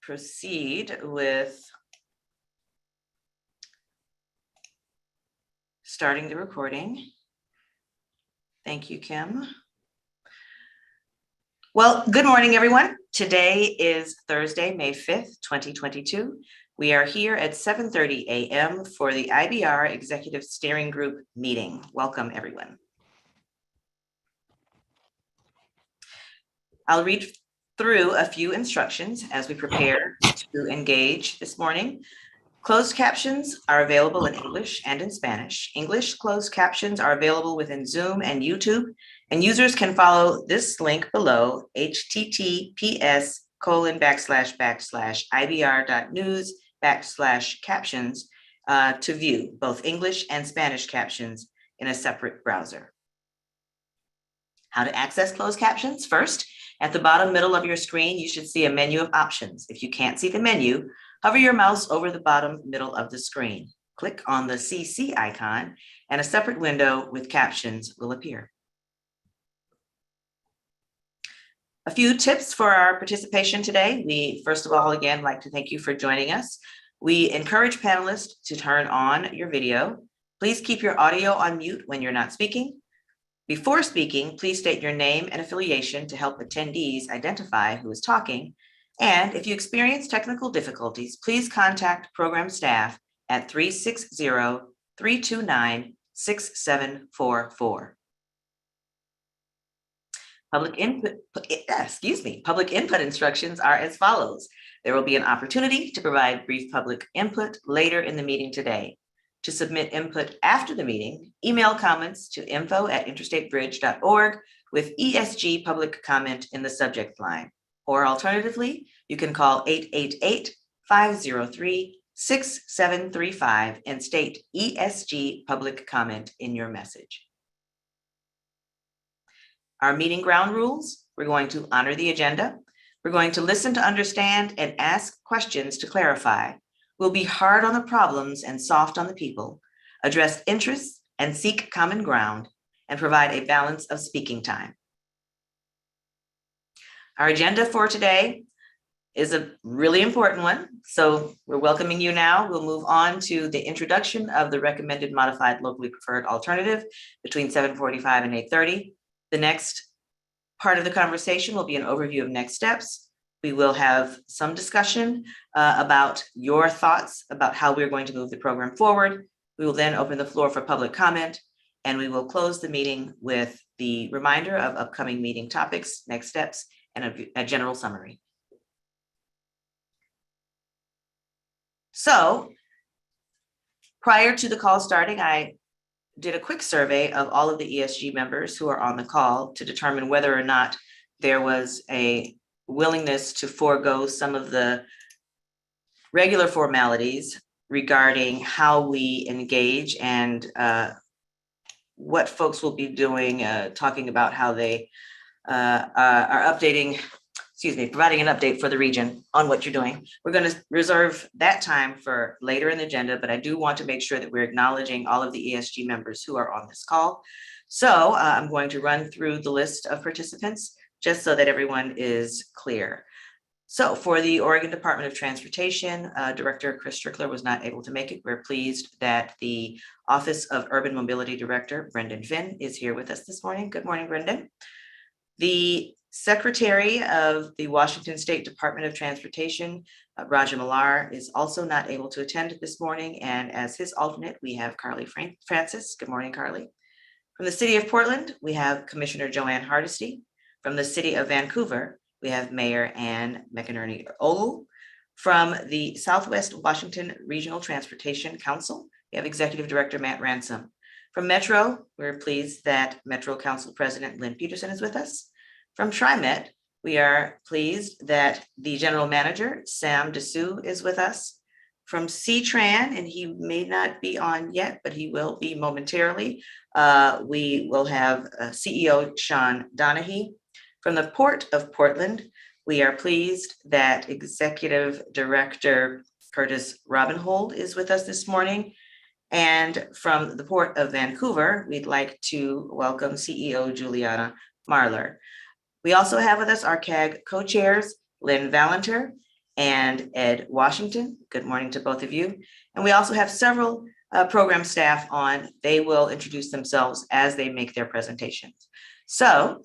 proceed with starting the recording. Thank you, Kim. Well, good morning, everyone. Today is Thursday, May 5th, 2022. We are here at 7:30 a.m. for the IBR Executive Steering Group meeting. Welcome, everyone. I'll read through a few instructions as we prepare to engage this morning. Closed captions are available in English and in Spanish. English closed captions are available within Zoom and YouTube, and users can follow this link below, https://ibr.news/captions to view both English and Spanish captions in a separate browser. How to access closed captions? First, at the bottom middle of your screen, you should see a menu of options. If you can't see the menu, hover your mouse over the bottom middle of the screen. Click on the CC icon and a separate window with captions will appear. A few tips for our participation today. We, first of all, again, like to thank you for joining us. We encourage panelists to turn on your video. Please keep your audio on mute when you're not speaking. Before speaking, please state your name and affiliation to help attendees identify who is talking. And if you experience technical difficulties, please contact program staff at 360-329-6744. Public input instructions are as follows. There will be an opportunity to provide brief public input later in the meeting today. To submit input after the meeting, email comments to info@interstatebridge.org with ESG Public Comment in the subject line. Or alternatively, you can call 888-503-6735 and state ESG Public Comment in your message. Our meeting ground rules: we're going to honor the agenda. We're going to listen to understand and ask questions to clarify. We'll be hard on the problems and soft on the people, address interests and seek common ground, and provide a balance of speaking time. Our agenda for today is a really important one, so we're welcoming you now. We'll move on to the introduction of the recommended modified locally preferred alternative between 7:45 and 8:30. The next part of the conversation will be an overview of next steps. We will have some discussion about your thoughts about how we're going to move the program forward. We will then open the floor for public comment, and we will close the meeting with the reminder of upcoming meeting topics, next steps, and a general summary. So prior to the call starting, I did a quick survey of all of the ESG members who are on the call to determine whether or not there was a willingness to forego some of the regular formalities regarding how we engage and what folks will be doing, talking about how they are updating, providing an update for the region on what you're doing. We're going to reserve that time for later in the agenda, but I do want to make sure that we're acknowledging all of the ESG members who are on this call. So I'm going to run through the list of participants just so that everyone is clear. So for the Oregon Department of Transportation, Director Chris Strickler was not able to make it. We're pleased that the Office of Urban Mobility Director, Brendan Finn, is here with us this morning. Good morning, Brendan. The Secretary of the Washington State Department of Transportation, Raja Milar, is also not able to attend this morning. And as his alternate, we have Carly Francis. Good morning, Carly. From the City of Portland, we have Commissioner Joanne Hardesty. From the City of Vancouver, we have Mayor Ann McInerney-Olu. From the Southwest Washington Regional Transportation Council, we have Executive Director Matt Ransom. From Metro, we're pleased that Metro Council President Lynn Peterson is with us. From TriMet, we are pleased that the General Manager, Sam Dessou, is with us. From CTRAN, and he may not be on yet, but he will be momentarily, we will have CEO Sean Donahue. From the Port of Portland, we are pleased that Executive Director Curtis Robinhold is with us this morning. And from the Port of Vancouver, we'd like to welcome CEO Juliana Marler. We also have with us our CAG co-chairs, Lynn Valenter and Ed Washington. Good morning to both of you. And we also have several program staff on. They will introduce themselves as they make their presentations. So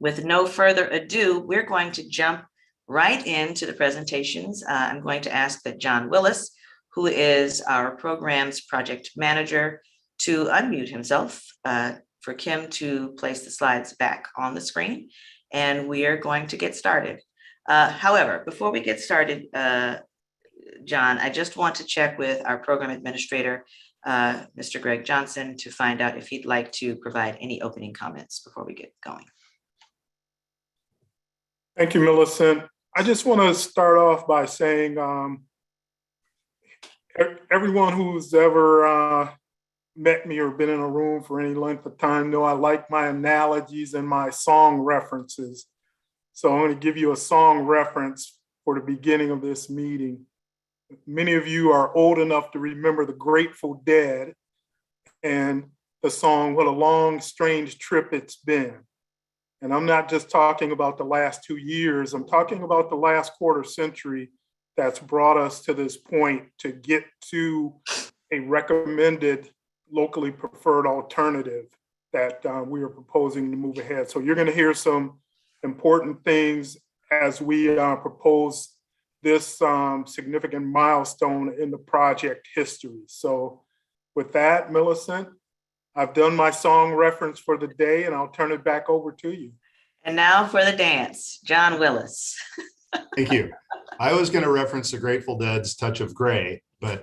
with no further ado, we're going to jump right into the presentations. I'm going to ask that John Willis, who is our program's project manager, to unmute himself for Kim to place the slides back on the screen. And we are going to get started. However, before we get started, John, I just want to check with our program administrator, Mr. Greg Johnson, to find out if he'd like to provide any opening comments before we get going. Thank you, Millicent. I just want to start off by saying everyone who's ever met me or been in a room for any length of time know I like my analogies and my song references. So I'm going to give you a song reference for the beginning of this meeting. Many of you are old enough to remember the Grateful Dead and the song, "What a Long, Strange Trip It's Been." And I'm not just talking about the last 2 years, I'm talking about the last quarter century that's brought us to this point to get to a recommended locally preferred alternative that we are proposing to move ahead. So you're going to hear some important things as we propose this significant milestone in the project history. So with that, Millicent, I've done my song reference for the day, and I'll turn it back over to you. And now for the dance, John Willis. Thank you. I was going to reference the Grateful Dead's "Touch of Grey," but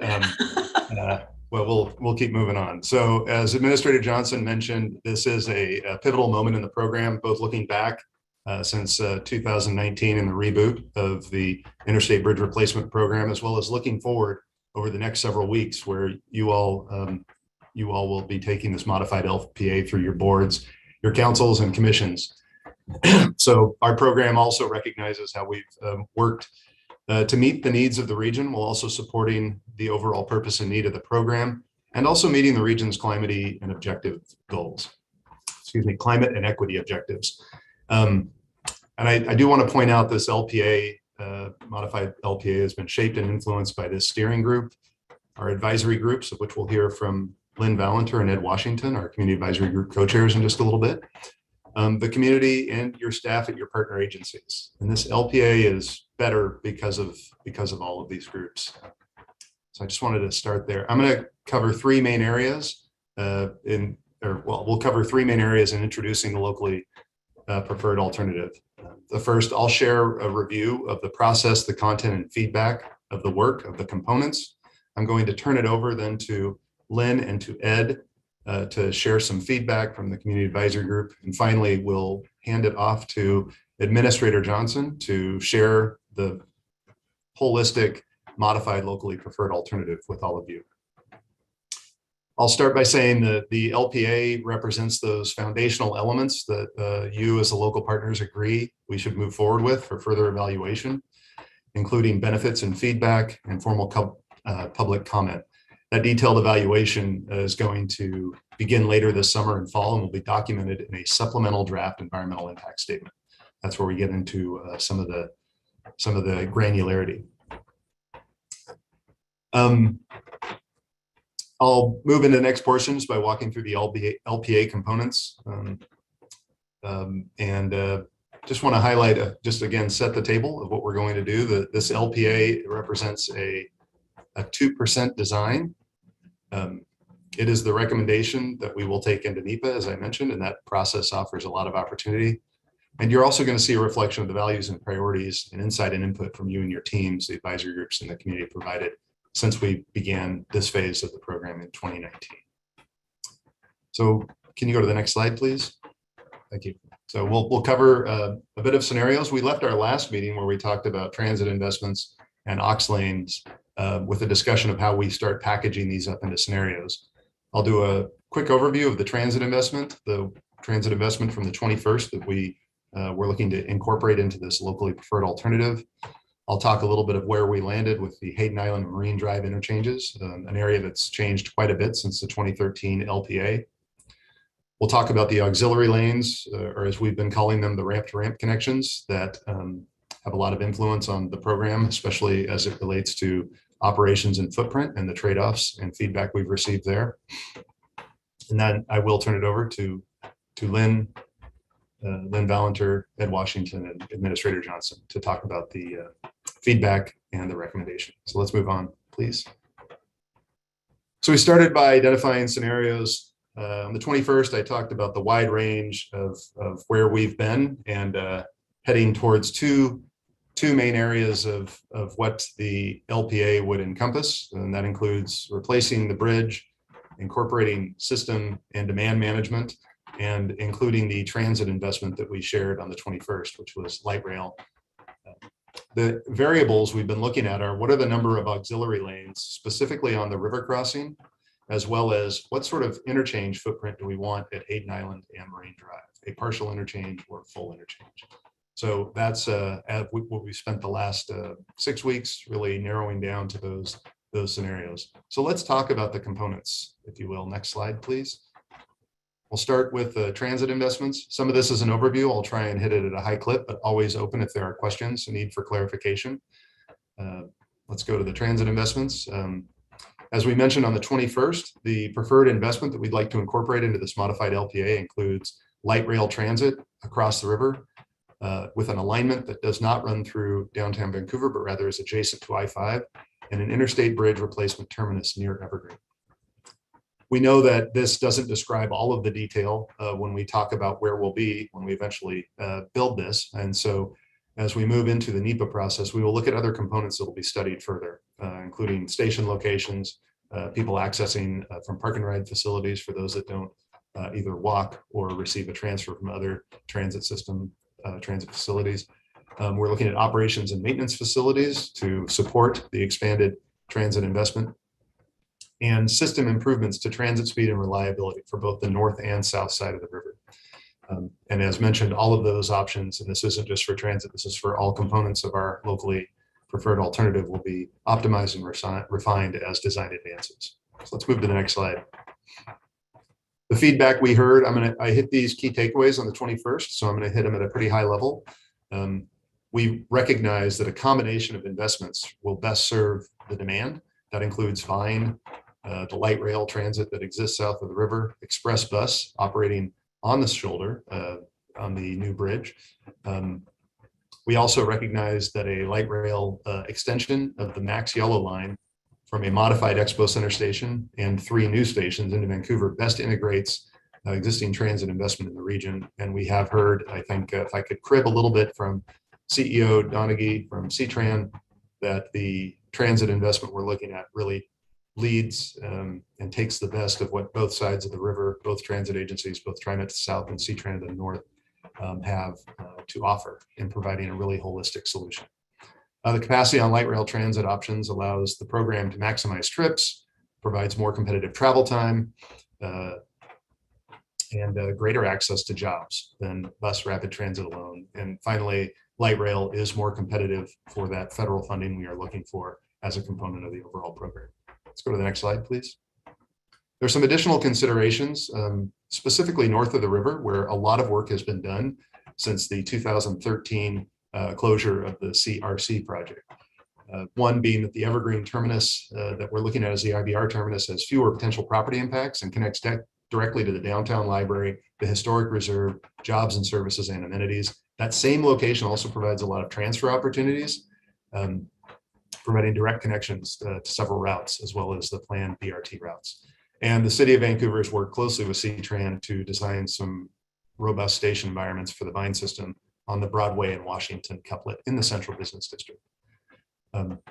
well, we'll keep moving on. So as Administrator Johnson mentioned, this is a pivotal moment in the program, both looking back since 2019 and the reboot of the Interstate Bridge Replacement Program, as well as looking forward over the next several weeks, where you all will be taking this modified LPA through your boards, your councils, and commissions. So our program also recognizes how we've worked to meet the needs of the region, while also supporting the overall purpose and need of the program, and also meeting the region's climate and objective goals. Excuse me, climate and equity objectives. And I do want to point out this LPA, modified LPA, has been shaped and influenced by this steering group, our advisory groups, of which we'll hear from Lynn Valenter and Ed Washington, our community advisory group co-chairs, in just a little bit. The community and your staff at your partner agencies. And this LPA is better because of all of these groups. So I just wanted to start there. I'm going to cover three main areas we'll cover three main areas in introducing the locally preferred alternative. The first, I'll share a review of the process, the content, and feedback of the work of the components. I'm going to turn it over then to Lynn and to Ed to share some feedback from the community advisory group. And finally, we'll hand it off to Administrator Johnson to share the holistic, modified, locally preferred alternative with all of you. I'll start by saying that the LPA represents those foundational elements that you as the local partners agree we should move forward with for further evaluation, including benefits and feedback and formal public comment. That detailed evaluation is going to begin later this summer and fall, and will be documented in a supplemental draft environmental impact statement. That's where we get into some of the granularity. I'll move into the next portions by walking through the LPA components, just want to highlight, just again, set the table of what we're going to do. This LPA represents a 2% design. It is the recommendation that we will take into NEPA, as I mentioned, and that process offers a lot of opportunity. And you're also going to see a reflection of the values and priorities and insight and input from you and your teams, the advisory groups, and the community provided since we began this phase of the program in 2019. So can you go to the next slide, please? Thank you. So we'll cover a bit of scenarios. We left our last meeting where we talked about transit investments and aux lanes with a discussion of how we start packaging these up into scenarios. I'll do a quick overview of the transit investment from the 21st that we're looking to incorporate into this locally preferred alternative. I'll talk a little bit of where we landed with the Hayden Island and Marine Drive interchanges, an area that's changed quite a bit since the 2013 LPA. We'll talk about the auxiliary lanes, or as we've been calling them, the ramp-to-ramp connections that have a lot of influence on the program, especially as it relates to operations and footprint and the trade-offs and feedback we've received there. And then I will turn it over to Lynn, Lynn Valenter, Ed Washington, and Administrator Johnson to talk about the feedback and the recommendation. So let's move on, please. So we started by identifying scenarios. On the 21st, I talked about the wide range of where we've been and heading towards two main areas of what the LPA would encompass. And that includes replacing the bridge, incorporating system and demand management, and including the transit investment that we shared on the 21st, which was light rail. The variables we've been looking at are what are the number of auxiliary lanes, specifically on the river crossing, as well as what sort of interchange footprint do we want at Hayden Island and Marine Drive, a partial interchange or full interchange. So that's what we spent the last 6 weeks really narrowing down to those scenarios. So let's talk about the components, if you will. Next slide, please. We'll start with transit investments. Some of this is an overview. I'll try and hit it at a high clip, but always open if there are questions, a need for clarification. Let's go to the transit investments. As we mentioned on the 21st, the preferred investment that we'd like to incorporate into this modified LPA includes light rail transit across the river with an alignment that does not run through downtown Vancouver, but rather is adjacent to I-5, and an interstate bridge replacement terminus near Evergreen. We know that this doesn't describe all of the detail when we talk about where we'll be when we eventually build this. And so as we move into the NEPA process, we will look at other components that will be studied further, including station locations, people accessing from park and ride facilities for those that don't either walk or receive a transfer from other transit facilities. We're looking at operations and maintenance facilities to support the expanded transit investment, and system improvements to transit speed and reliability for both the north and south side of the river. And as mentioned, all of those options, and this isn't just for transit, this is for all components of our locally preferred alternative, will be optimized and refined as design advances. So let's move to the next slide. The feedback we heard, I hit these key takeaways on the 21st, so I'm going to hit them at a pretty high level. We recognize that a combination of investments will best serve the demand. That includes VINE, the light rail transit that exists south of the river, express bus operating on the shoulder on the new bridge. We also recognize that a light rail extension of the Max Yellow line from a modified Expo Center station and 3 new stations into Vancouver best integrates existing transit investment in the region. And we have heard, I think, if I could crib a little bit from CEO Donaghy from CTRAN, that the transit investment we're looking at really leads and takes the best of what both sides of the river, both transit agencies, both TriMet to the south and CTRAN to the north, have to offer in providing a really holistic solution. The capacity on light rail transit options allows the program to maximize trips, provides more competitive travel time, and greater access to jobs than bus rapid transit alone. And finally, light rail is more competitive for that federal funding we are looking for as a component of the overall program. Let's go to the next slide, please. There's some additional considerations, specifically north of the river, where a lot of work has been done since the 2013 closure of the CRC project. One being that the Evergreen terminus that we're looking at as the IBR terminus has fewer potential property impacts and connects directly to the downtown library, the historic reserve, jobs and services and amenities. That same location also provides a lot of transfer opportunities, providing direct connections to several routes, as well as the planned BRT routes. And the city of Vancouver has worked closely with CTRAN to design some robust station environments for the VINE system on the Broadway and Washington couplet in the central business district.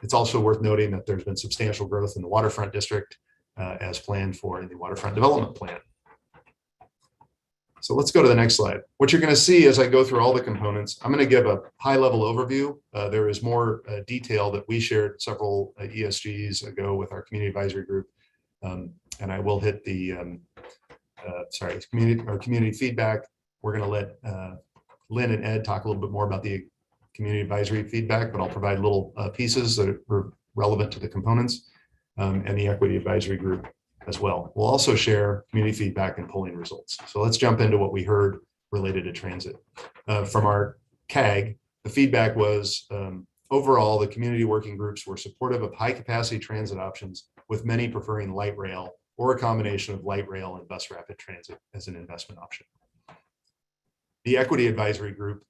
It's also worth noting that there's been substantial growth in the waterfront district as planned for in the waterfront development plan. So let's go to the next slide. What you're going to see as I go through all the components, I'm going to give a high-level overview. There is more detail that we shared several ESGs ago with our community advisory group, and I will hit the community feedback. We're going to let Lynn and Ed talk a little bit more about the community advisory feedback, but I'll provide little pieces that are relevant to the components and the equity advisory group as well. We'll also share community feedback and polling results. So let's jump into what we heard related to transit. From our CAG, The feedback was overall, the community working groups were supportive of high capacity transit options, with many preferring light rail or a combination of light rail and bus rapid transit as an investment option. The equity advisory group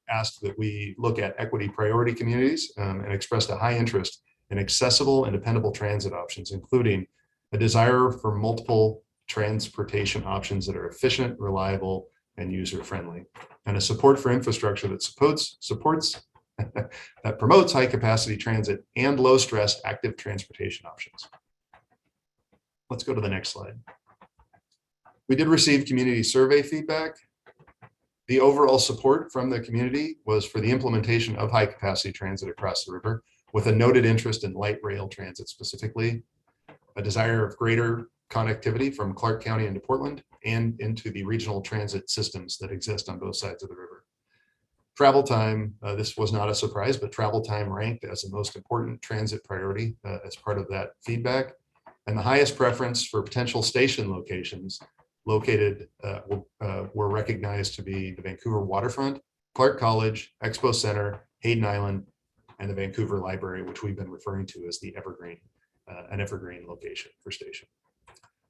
asked that we look at equity priority communities and expressed a high interest in accessible and dependable transit options, including a desire for multiple transportation options that are efficient, reliable, and user-friendly, and a support for infrastructure that supports that promotes high-capacity transit and low-stress active transportation options. Let's go to the next slide. We did receive community survey feedback. The overall support from the community was for the implementation of high-capacity transit across the river, with a noted interest in light rail transit specifically, a desire of greater connectivity from Clark County into Portland and into the regional transit systems that exist on both sides of the river. Travel time, this was not a surprise, but travel time ranked as the most important transit priority as part of that feedback. And the highest preference for potential station locations located were recognized to be the Vancouver waterfront, Clark College, Expo Center, Hayden Island, and the Vancouver Library, which we've been referring to as the evergreen, an evergreen location for station.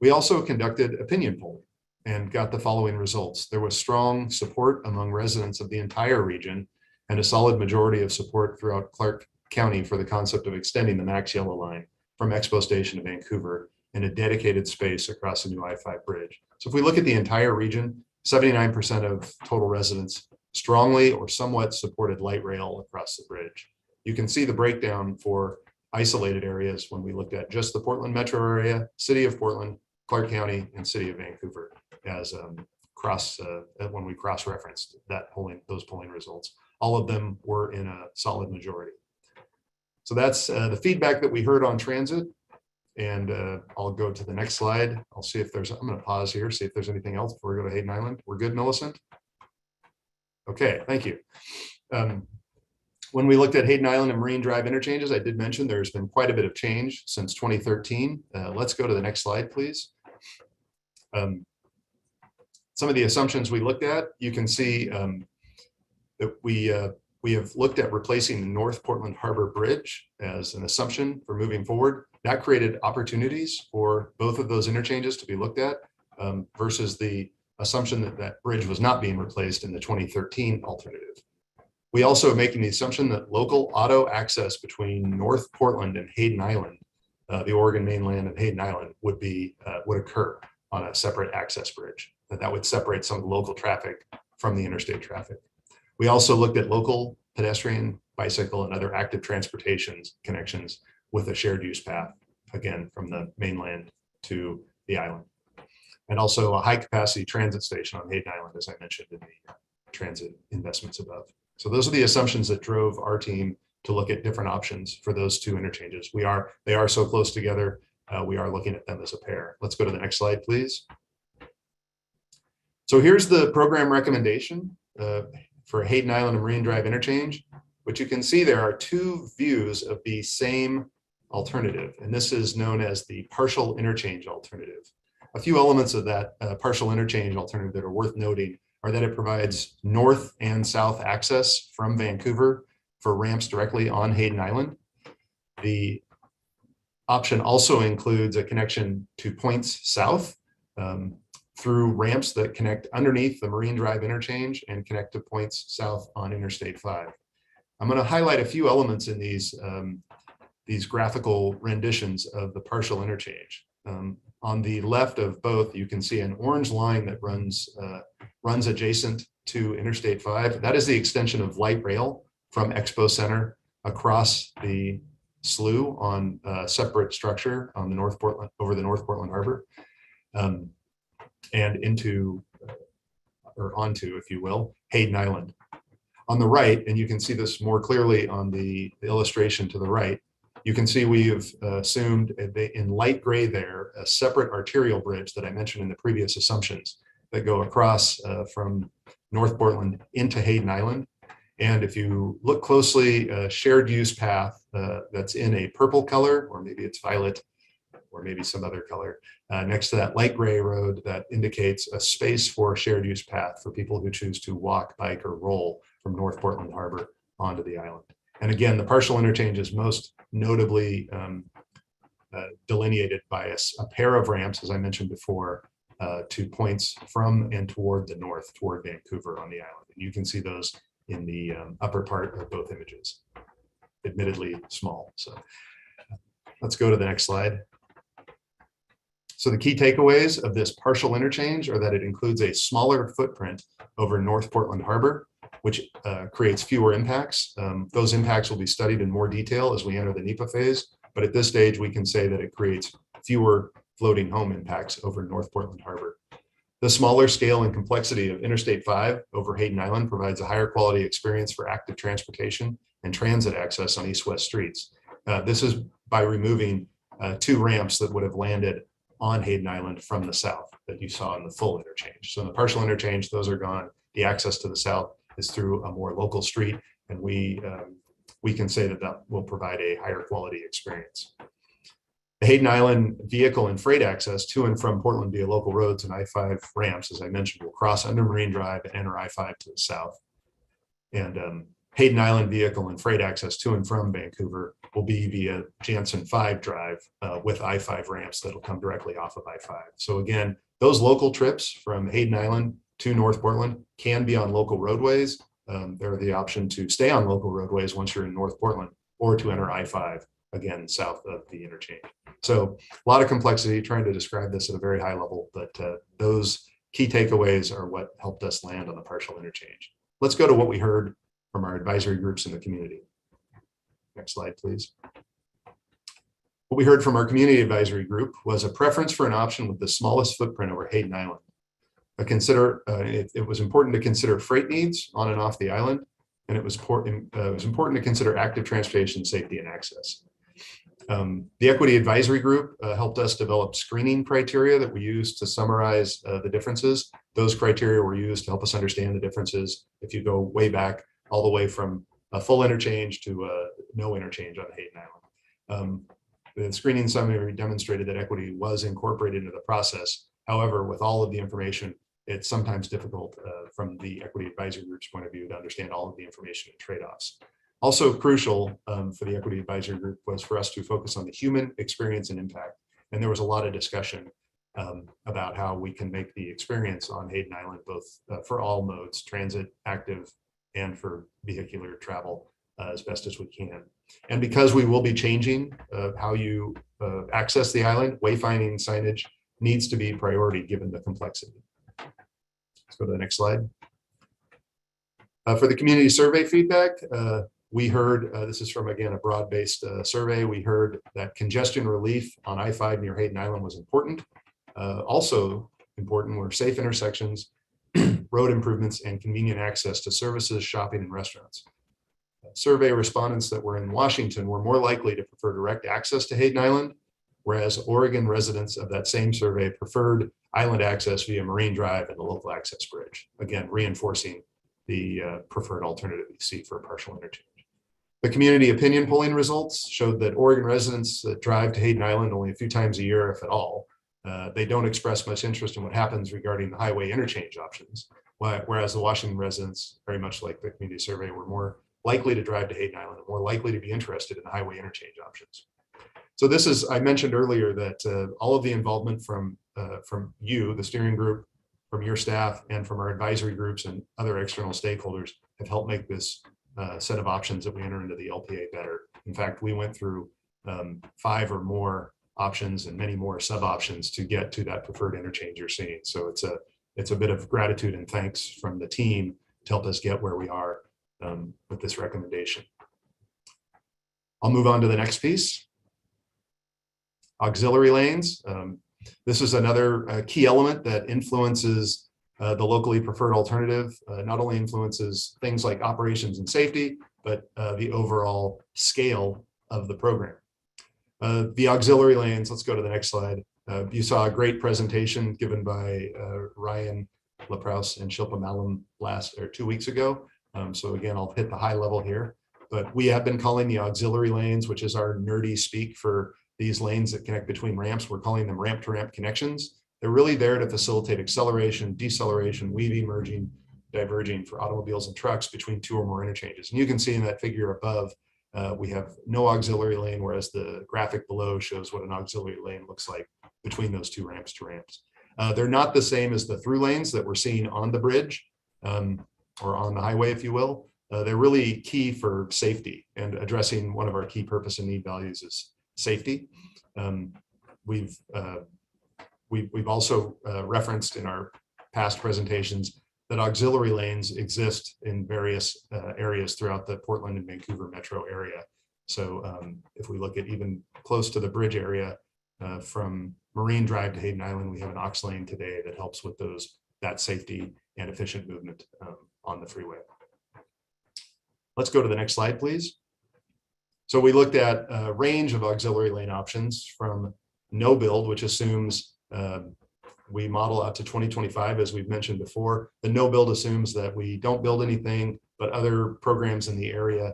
We also conducted opinion polling and got the following results. There was strong support among residents of the entire region and a solid majority of support throughout Clark County for the concept of extending the Max Yellow Line from Expo Station to Vancouver in a dedicated space across the new I-5 bridge. So if we look at the entire region, 79% of total residents strongly or somewhat supported light rail across the bridge. You can see the breakdown for isolated areas when we looked at just the Portland metro area, City of Portland, Clark County, and City of Vancouver as when we cross-referenced those polling results. All of them were in a solid majority. So that's the feedback that we heard on transit. And I'll go to the next slide. I'll see if I'm going to pause here, see if there's anything else before we go to Hayden Island. We're good, Millicent? Okay, thank you. When we looked at Hayden Island and Marine Drive interchanges, I did mention there's been quite a bit of change since 2013. Let's go to the next slide, please. Some of the assumptions we looked at, you can see that we have looked at replacing the North Portland Harbor Bridge as an assumption for moving forward. That created opportunities for both of those interchanges to be looked at versus the assumption that that bridge was not being replaced in the 2013 alternative. We also are making the assumption that local auto access between North Portland and Hayden Island, the Oregon mainland and Hayden Island, would occur on a separate access bridge. That would separate some local traffic from the interstate traffic. We also looked at local pedestrian, bicycle, and other active transportation connections with a shared use path, again, from the mainland to the island. And also a high capacity transit station on Hayden Island, as I mentioned in the transit investments above. So those are the assumptions that drove our team to look at different options for those two interchanges. They are so close together, we are looking at them as a pair. Let's go to the next slide, please. So here's the program recommendation for Hayden Island and Marine Drive interchange, which you can see there are two views of the same alternative, and this is known as the partial interchange alternative. A few elements of that partial interchange alternative that are worth noting are that it provides north and south access from Vancouver for ramps directly on Hayden Island. The option also includes a connection to points south through ramps that connect underneath the Marine Drive interchange and connect to points south on Interstate 5. I'm going to highlight a few elements in these graphical renditions of the partial interchange. On the left of both, you can see an orange line that runs adjacent to Interstate 5. That is the extension of light rail from Expo Center across the slough on a separate structure on the North Portland, over the North Portland Harbor, and into, or onto, if you will, Hayden Island. On the right, and you can see this more clearly on the illustration to the right, you can see we have assumed in light gray there a separate arterial bridge that I mentioned in the previous assumptions that go across from North Portland into Hayden Island. And if you look closely, a shared use path that's in a purple color, or maybe it's violet, or maybe some other color, next to that light gray road that indicates a space for a shared use path for people who choose to walk, bike, or roll from North Portland Harbor onto the island. And again, the partial interchange is most notably delineated by a pair of ramps, as I mentioned before, to points from and toward the north, toward Vancouver on the island. And you can see those in the upper part of both images, admittedly small. So let's go to the next slide. So the key takeaways of this partial interchange are that it includes a smaller footprint over North Portland Harbor, which creates fewer impacts. Those impacts will be studied in more detail as we enter the NEPA phase, but at this stage, we can say that it creates fewer floating home impacts over North Portland Harbor. The smaller scale and complexity of Interstate 5 over Hayden Island provides a higher quality experience for active transportation and transit access on east-west streets. This is by removing 2 ramps that would have landed on Hayden Island from the south that you saw in the full interchange. So in the partial interchange, those are gone. The access to the south is through a more local street, and we can say that that will provide a higher quality experience. The Hayden Island vehicle and freight access to and from Portland via local roads and I-5 ramps, as I mentioned, will cross under Marine Drive and enter I-5 to the south. And Hayden Island vehicle and freight access to and from Vancouver will be via Jansen 5 Drive with I-5 ramps that'll come directly off of I-5. So again, those local trips from Hayden Island to North Portland can be on local roadways. There are the option to stay on local roadways once you're in North Portland, or to enter I-5, again, south of the interchange. So a lot of complexity trying to describe this at a very high level, but those key takeaways are what helped us land on the partial interchange. Let's go to what we heard from our advisory groups in the community. Next slide, please. What we heard from our community advisory group was a preference for an option with the smallest footprint over Hayden Island. It was important to consider freight needs on and off the island, and it was important to consider active transportation, safety, and access. The Equity Advisory Group helped us develop screening criteria that we used to summarize the differences. Those criteria were used to help us understand the differences if you go way back, all the way from a full interchange to no interchange on Hayden Island. The screening summary demonstrated that equity was incorporated into the process. However, with all of the information, it's sometimes difficult from the Equity Advisory Group's point of view to understand all of the information and trade-offs. Also crucial for the Equity Advisory Group was for us to focus on the human experience and impact. And there was a lot of discussion about how we can make the experience on Hayden Island, both for all modes, transit, active, and for vehicular travel as best as we can. And because we will be changing how you access the island, wayfinding signage needs to be priority given the complexity. Let's go to the next slide. For the community survey feedback, we heard, this is from, again, a broad-based survey. We heard that congestion relief on I-5 near Hayden Island was important. Also important were safe intersections, road improvements, and convenient access to services, shopping, and restaurants. Survey respondents that were in Washington were more likely to prefer direct access to Hayden Island, whereas Oregon residents of that same survey preferred island access via Marine Drive and the local access bridge, again, reinforcing the preferred alternative you see for a partial interchange. The community opinion polling results showed that Oregon residents that drive to Hayden Island only a few times a year, if at all, they don't express much interest in what happens regarding the highway interchange options, whereas the Washington residents, very much like the community survey, were more likely to drive to Hayden Island and more likely to be interested in the highway interchange options. So this is, I mentioned earlier that all of the involvement from you, the steering group, from your staff, and from our advisory groups and other external stakeholders have helped make this set of options that we enter into the LPA better. In fact, we went through 5 or more options and many more sub-options to get to that preferred interchange you're seeing. So it's a bit of gratitude and thanks from the team to help us get where we are with this recommendation. I'll move on to the next piece. Auxiliary lanes. This is another key element that influences the locally preferred alternative. Not only influences things like operations and safety, but the overall scale of the program. The auxiliary lanes, let's go to the next slide. You saw a great presentation given by Ryan Leprouse and Shilpa Malam 2 weeks ago. So again, I'll hit the high level here, but we have been calling the auxiliary lanes, which is our nerdy speak for these lanes that connect between ramps. We're calling them ramp to ramp connections. They're really there to facilitate acceleration, deceleration, weaving, merging, diverging for automobiles and trucks between 2 or more interchanges. And you can see in that figure above, we have no auxiliary lane, whereas the graphic below shows what an auxiliary lane looks like between those 2 ramps to ramps. They're not the same as the through lanes that we're seeing on the bridge or on the highway, if you will. They're really key for safety and addressing one of our key purpose and need values is safety. We've also referenced in our past presentations that auxiliary lanes exist in various areas throughout the Portland and Vancouver metro area. So if we look at even close to the bridge area from Marine Drive to Hayden Island, we have an aux lane today that helps with that safety and efficient movement on the freeway. Let's go to the next slide, please. So we looked at a range of auxiliary lane options from no build, which assumes we model out to 2025, as we've mentioned before. The no build assumes that we don't build anything, but other programs in the area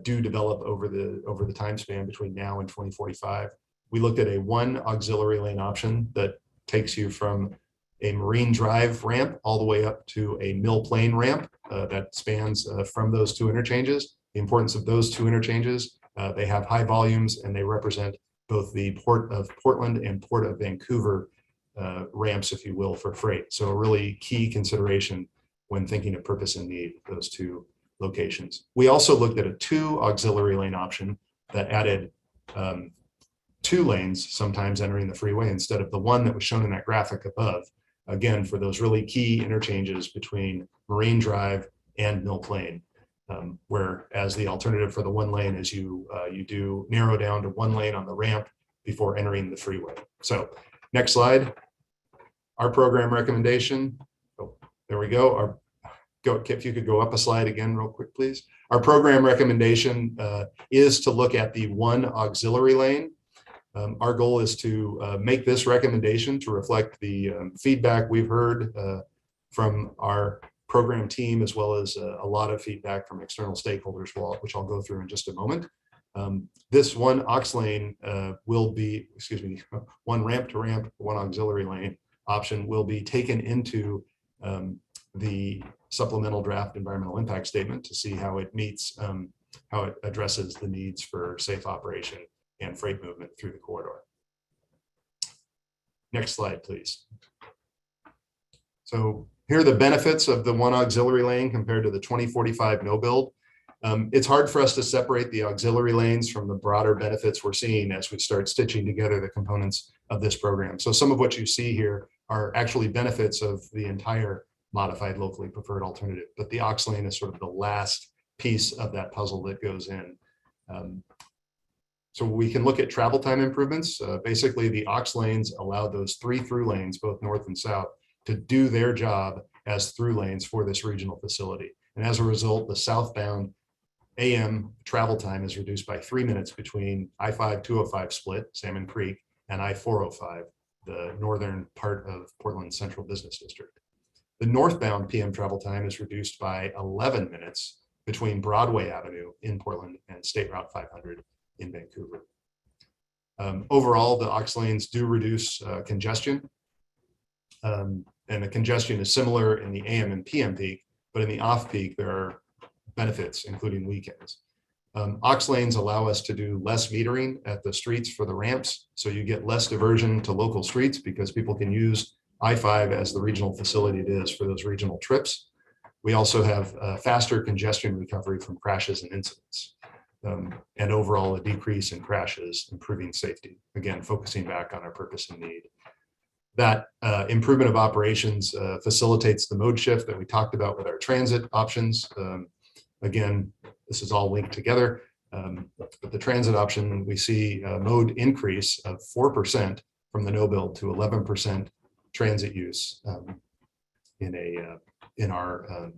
do develop over the time span between now and 2045. We looked at a 1 auxiliary lane option that takes you from a Marine Drive ramp all the way up to a Mill Plain ramp that spans from those 2 interchanges. The importance of those 2 interchanges, they have high volumes and they represent both the Port of Portland and Port of Vancouver ramps, if you will, for freight. So a really key consideration when thinking of purpose and need, those 2 locations. We also looked at a 2 auxiliary lane option that added 2 lanes sometimes entering the freeway instead of the 1 that was shown in that graphic above. Again, for those really key interchanges between Marine Drive and Mill Plain, whereas the alternative for the 1 lane is you do narrow down to 1 lane on the ramp before entering the freeway. So next slide, our program recommendation. Oh, there we go. If you could go up a slide again real quick, please. Our program recommendation is to look at the 1 auxiliary lane. Our goal is to make this recommendation to reflect the feedback we've heard from our program team, as well as a lot of feedback from external stakeholders, which I'll go through in just a moment. This 1 aux lane will be, 1 ramp to ramp, 1 auxiliary lane option will be taken into the supplemental draft environmental impact statement to see how it meets, how it addresses the needs for safe operation and freight movement through the corridor. Next slide, please. So here are the benefits of the 1 auxiliary lane compared to the 2045 no build. It's hard for us to separate the auxiliary lanes from the broader benefits we're seeing as we start stitching together the components of this program. So some of what you see here are actually benefits of the entire modified locally preferred alternative, but the aux lane is sort of the last piece of that puzzle that goes in. So we can look at travel time improvements. Basically, the aux lanes allow those 3 through lanes, both north and south, to do their job as through lanes for this regional facility. And as a result, the southbound AM travel time is reduced by 3 minutes between I-5-205 split, Salmon Creek, and I-405, the northern part of Portland's Central Business District. The northbound PM travel time is reduced by 11 minutes between Broadway Avenue in Portland and State Route 500 in Vancouver. Overall, the aux lanes do reduce congestion, and the congestion is similar in the AM and PM peak, but in the off-peak, there are benefits, including weekends. Aux lanes allow us to do less metering at the streets for the ramps, so you get less diversion to local streets because people can use I-5 as the regional facility it is for those regional trips. We also have faster congestion recovery from crashes and incidents. And overall a decrease in crashes, improving safety, again, focusing back on our purpose and need. That improvement of operations facilitates the mode shift that we talked about with our transit options. Again, this is all linked together, but the transit option, we see a mode increase of 4% from the no build to 11% transit use in our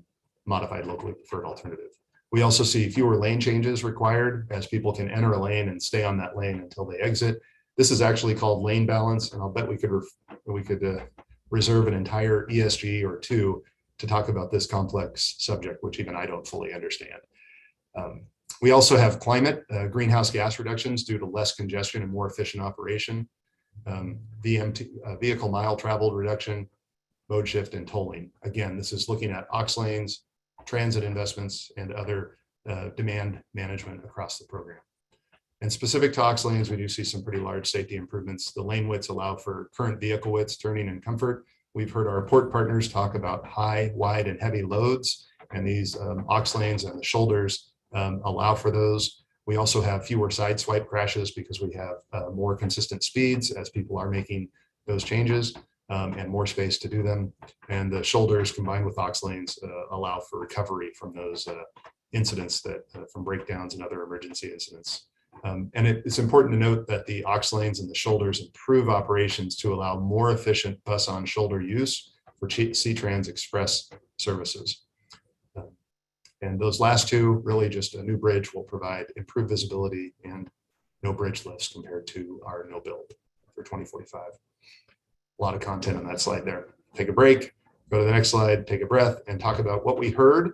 modified locally preferred alternative. We also see fewer lane changes required as people can enter a lane and stay on that lane until they exit. This is actually called lane balance, and I'll bet we could reserve an entire ESG or 2 to talk about this complex subject, which even I don't fully understand. We also have climate, greenhouse gas reductions due to less congestion and more efficient operation, vehicle mile traveled reduction, mode shift, and tolling. Again, this is looking at aux lanes, transit investments, and other demand management across the program. And specific to aux lanes, we do see some pretty large safety improvements. The lane widths allow for current vehicle widths, turning, and comfort. We've heard our port partners talk about high, wide, and heavy loads, and these aux lanes and the shoulders allow for those. We also have fewer side swipe crashes because we have more consistent speeds as people are making those changes, and more space to do them. And the shoulders combined with aux lanes allow for recovery from those incidents that from breakdowns and other emergency incidents. And it's important to note that the aux lanes and the shoulders improve operations to allow more efficient bus on shoulder use for C-Trans Express services. And those last two, really just a new bridge, will provide improved visibility and no bridge lifts compared to our no build for 2045. A lot of content on that slide there. Take a break, go to the next slide, take a breath, and talk about what we heard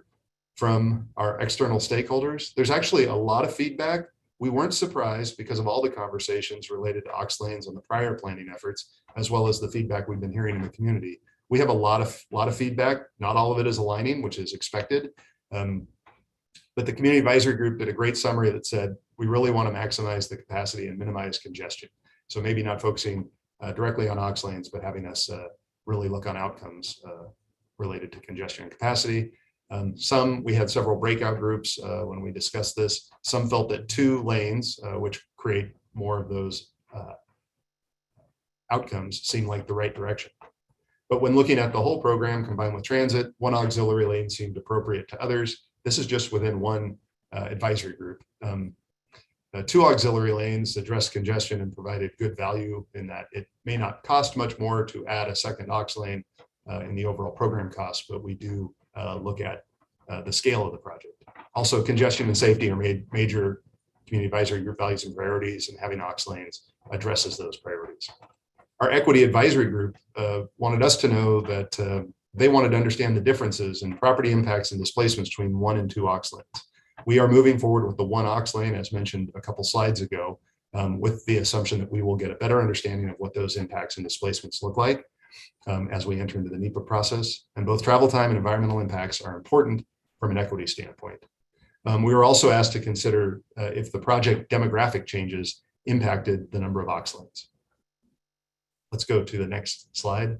from our external stakeholders. There's actually a lot of feedback. We weren't surprised because of all the conversations related to aux lanes and the prior planning efforts, as well as the feedback we've been hearing in the community. We have a lot of feedback. Not all of it is aligning, which is expected. But the community advisory group did a great summary that said, we really want to maximize the capacity and minimize congestion. So maybe not focusing directly on aux lanes, but having us really look on outcomes related to congestion and capacity. We had several breakout groups when we discussed this. Some felt that 2 lanes, which create more of those outcomes, seemed like the right direction. But when looking at the whole program combined with transit, 1 auxiliary lane seemed appropriate to others. This is just within one advisory group. 2 auxiliary lanes address congestion and provided good value in that it may not cost much more to add a second aux lane in the overall program cost, but we do look at the scale of the project. Also, congestion and safety are major community advisory group values and priorities, and having aux lanes addresses those priorities. Our equity advisory group wanted us to know that they wanted to understand the differences in property impacts and displacements between 1 and 2 aux lanes. We are moving forward with the 1 aux lane, as mentioned a couple slides ago, with the assumption that we will get a better understanding of what those impacts and displacements look like as we enter into the NEPA process. And both travel time and environmental impacts are important from an equity standpoint. We were also asked to consider if the project demographic changes impacted the number of aux lanes. Let's go to the next slide.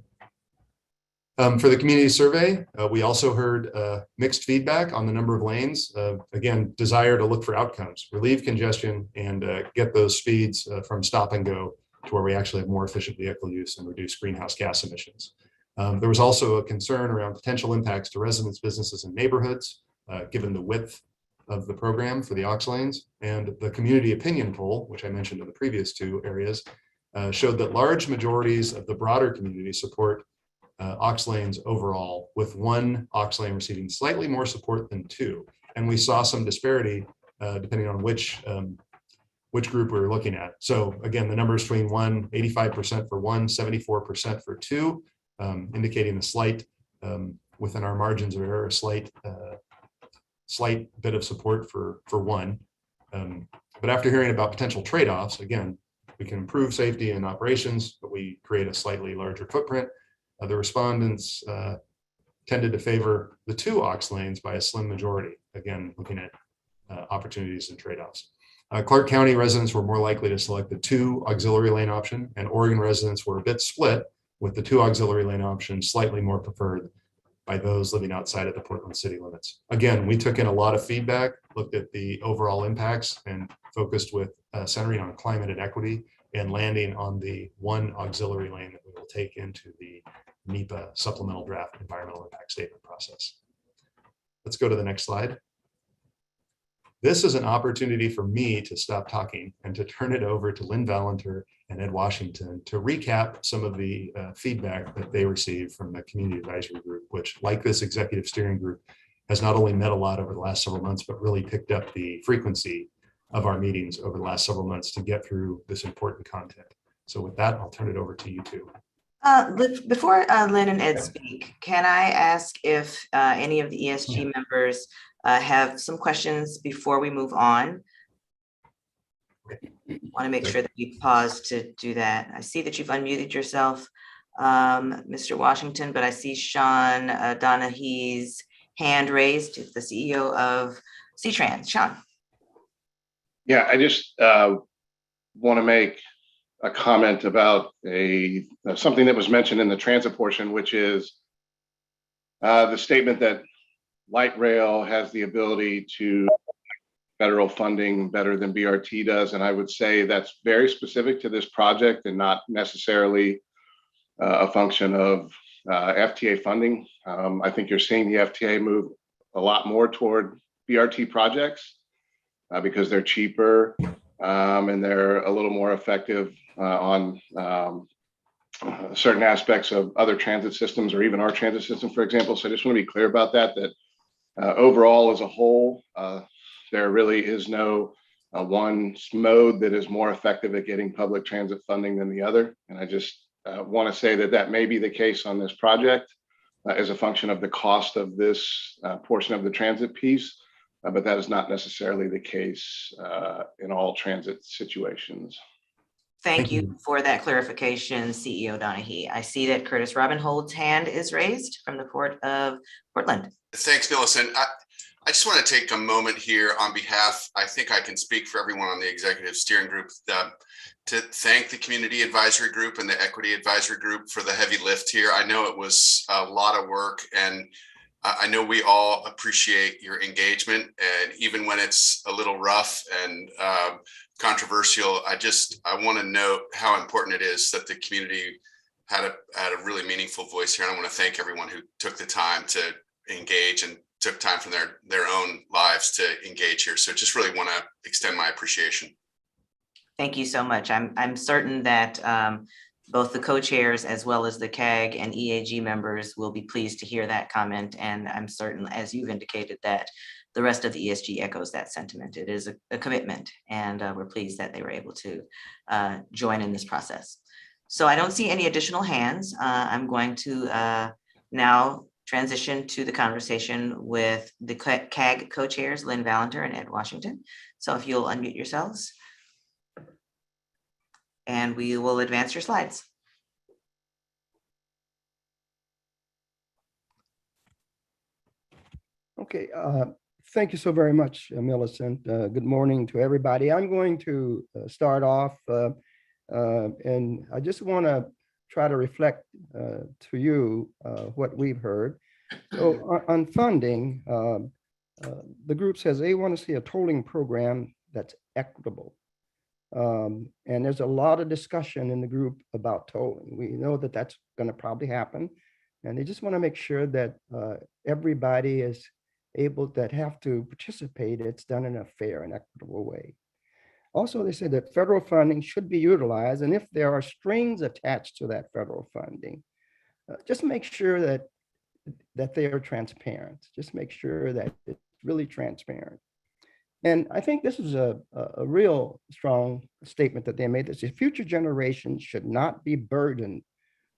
For the community survey, we also heard mixed feedback on the number of lanes. Again, desire to look for outcomes, relieve congestion, and get those speeds from stop and go to where we actually have more efficient vehicle use and reduce greenhouse gas emissions. There was also a concern around potential impacts to residents, businesses, and neighborhoods, given the width of the program for the aux lanes. And the community opinion poll, which I mentioned in the previous 2 areas, showed that large majorities of the broader community support aux lanes overall, with 1 aux lane receiving slightly more support than 2. And we saw some disparity depending on which group we were looking at. So again, the numbers between 85% for 1, 74% for 2, indicating a slight, within our margins of error, a slight bit of support for 1. But after hearing about potential trade-offs, again, we can improve safety and operations, but we create a slightly larger footprint. The respondents tended to favor the 2 aux lanes by a slim majority, again, looking at opportunities and trade-offs. Clark County residents were more likely to select the 2 auxiliary lane option, and Oregon residents were a bit split, with the 2 auxiliary lane option slightly more preferred by those living outside of the Portland city limits. Again, we took in a lot of feedback, looked at the overall impacts, and focused with centering on climate and equity, and landing on the 1 auxiliary lane that we will take into the NEPA supplemental draft environmental impact statement process. Let's go to the next slide. This is an opportunity for me to stop talking and to turn it over to Lynn Valenter and Ed Washington to recap some of the feedback that they received from the community advisory group, which, like this executive steering group, has not only met a lot over the last several months, but really picked up the frequency of our meetings over the last several months to get through this important content. So with that, I'll turn it over to you two. Before Lynn and Ed speak, can I ask if any of the ESG members have some questions before we move on? I want to make sure that we pause to do that. I see that you've unmuted yourself. Mr. Washington, but I see Sean Donaghy's hand raised. It's the CEO of C-Trans. Sean. Yeah, I just want to make a comment about something that was mentioned in the transit portion, which is the statement that light rail has the ability to federal funding better than BRT does. And I would say that's very specific to this project and not necessarily a function of FTA funding. I think you're seeing the FTA move a lot more toward BRT projects because they're cheaper and they're a little more effective on certain aspects of other transit systems or even our transit system, for example. So I just want to be clear about that overall as a whole, there really is no one mode that is more effective at getting public transit funding than the other. And I just want to say that may be the case on this project as a function of the cost of this portion of the transit piece, but that is not necessarily the case in all transit situations. Thank you for that clarification, CEO Donaghy. I see that Curtis Robinhold's hand is raised from the Port of Portland. Thanks, Millicent. I just want to take a moment here on behalf, I think I can speak for everyone on the executive steering group, to thank the community advisory group and the equity advisory group for the heavy lift here. I know it was a lot of work, and I know we all appreciate your engagement, and even when it's a little rough and controversial, I want to note how important it is that the community had a really meaningful voice here. And I want to thank everyone who took the time to engage and took time from their own lives to engage here. So just really want to extend my appreciation. Thank you so much. I'm certain that both the co-chairs as well as the CAG and EAG members will be pleased to hear that comment. And I'm certain, as you've indicated, that the rest of the ESG echoes that sentiment. It is a commitment, and we're pleased that they were able to join in this process. So I don't see any additional hands. I'm going to now transition to the conversation with the CAG co-chairs, Lynn Valenter and Ed Washington. So if you'll unmute yourselves, and we will advance your slides. Okay, thank you so very much, Millicent. Good morning to everybody. I'm going to start off, and I just want to try to reflect to you what we've heard. So on funding, the group says they want to see a tolling program that's equitable. And there's a lot of discussion in the group about tolling. We know that that's going to probably happen. And they just want to make sure that everybody is able, that have to participate, it's done in a fair and equitable way. Also, they say that federal funding should be utilized. And if there are strings attached to that federal funding, just make sure that they are transparent. Just make sure that it's really transparent. And I think this is a real strong statement that they made. That says future generations should not be burdened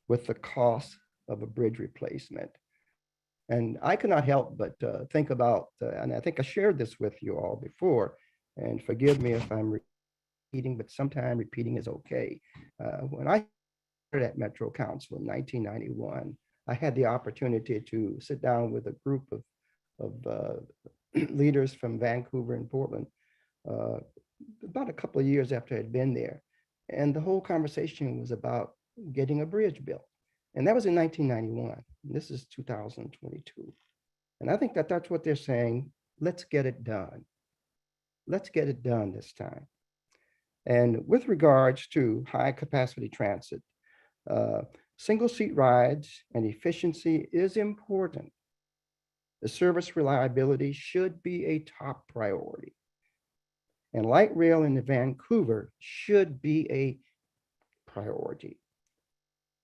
with the cost of a bridge replacement. And I cannot help but think about, and I think I shared this with you all before, and forgive me if I'm repeating, but sometimes repeating is okay. When I started at Metro Council in 1991, I had the opportunity to sit down with a group of leaders from Vancouver and Portland about a couple of years after I had been there. And the whole conversation was about getting a bridge built. And that was in 1991. This is 2022. And I think that that's what they're saying. Let's get it done. Let's get it done this time. And with regards to high capacity transit, single seat rides and efficiency is important. The service reliability should be a top priority. And light rail in Vancouver should be a priority.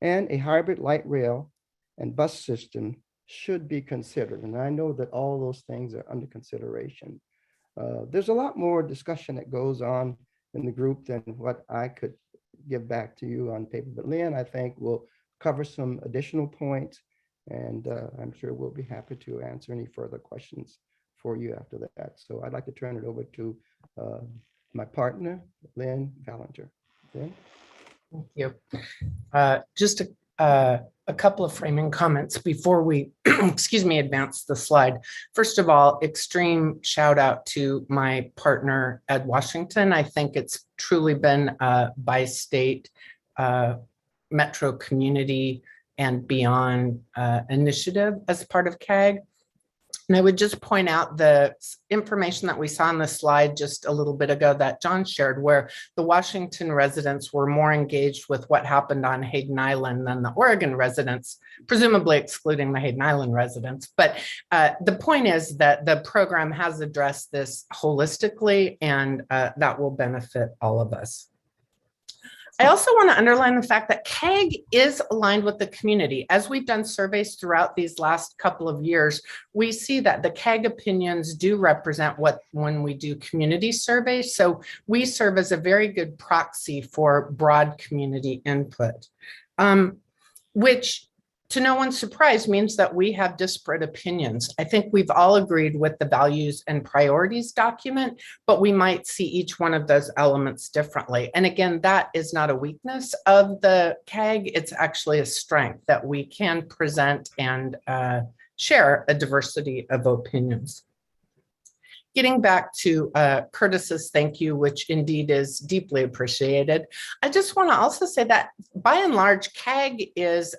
And a hybrid light rail and bus system should be considered. And I know that all those things are under consideration. There's a lot more discussion that goes on in the group than what I could give back to you on paper. But Lynn, I think, will cover some additional points. And I'm sure we'll be happy to answer any further questions for you after that. So I'd like to turn it over to my partner, Lynn Valenter. Lynn? Thank you. Just a couple of framing comments before we, excuse me, advance the slide. First of all, extreme shout out to my partner, Ed Washington. I think it's truly been a bi-state, metro community and beyond initiative as part of CAG. And I would just point out the information that we saw on the slide just a little bit ago that John shared, where the Washington residents were more engaged with what happened on Hayden Island than the Oregon residents, presumably excluding the Hayden Island residents. But the point is that the program has addressed this holistically, and that will benefit all of us. I also want to underline the fact that CAG is aligned with the community. As we've done surveys throughout these last couple of years, we see that the CAG opinions do represent when we do community surveys. So we serve as a very good proxy for broad community input, which, to no one's surprise, means that we have disparate opinions. I think we've all agreed with the values and priorities document, but we might see each one of those elements differently. And again, that is not a weakness of the CAG. It's actually a strength that we can present and share a diversity of opinions. Getting back to Curtis's thank you, which indeed is deeply appreciated. I just want to also say that by and large, CAG is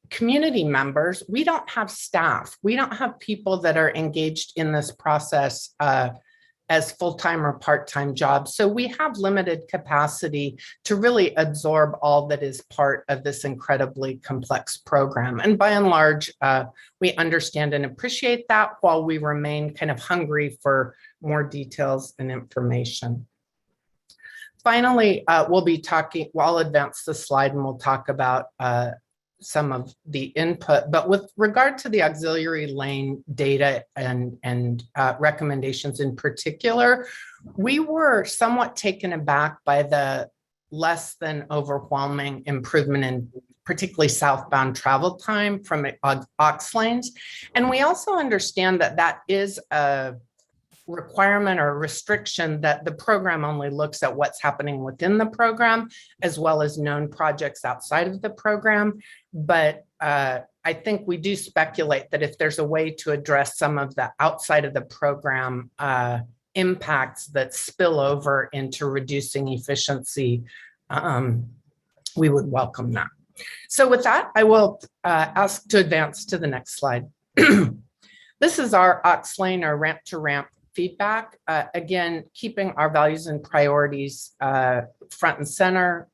community members. We don't have staff. We don't have people that are engaged in this process as full-time or part-time jobs. So we have limited capacity to really absorb all that is part of this incredibly complex program. And by and large, we understand and appreciate that while we remain kind of hungry for more details and information. Finally, I'll advance the slide and we'll talk about some of the input, but with regard to the auxiliary lane data and recommendations in particular, we were somewhat taken aback by the less than overwhelming improvement in particularly southbound travel time from aux lanes. And we also understand that that is a requirement or restriction that the program only looks at what's happening within the program, as well as known projects outside of the program. But I think we do speculate that if there's a way to address some of the outside of the program impacts that spill over into reducing efficiency, we would welcome that. So with that, I will ask to advance to the next slide. This is our aux lane or ramp to ramp feedback. Again, keeping our values and priorities front and center,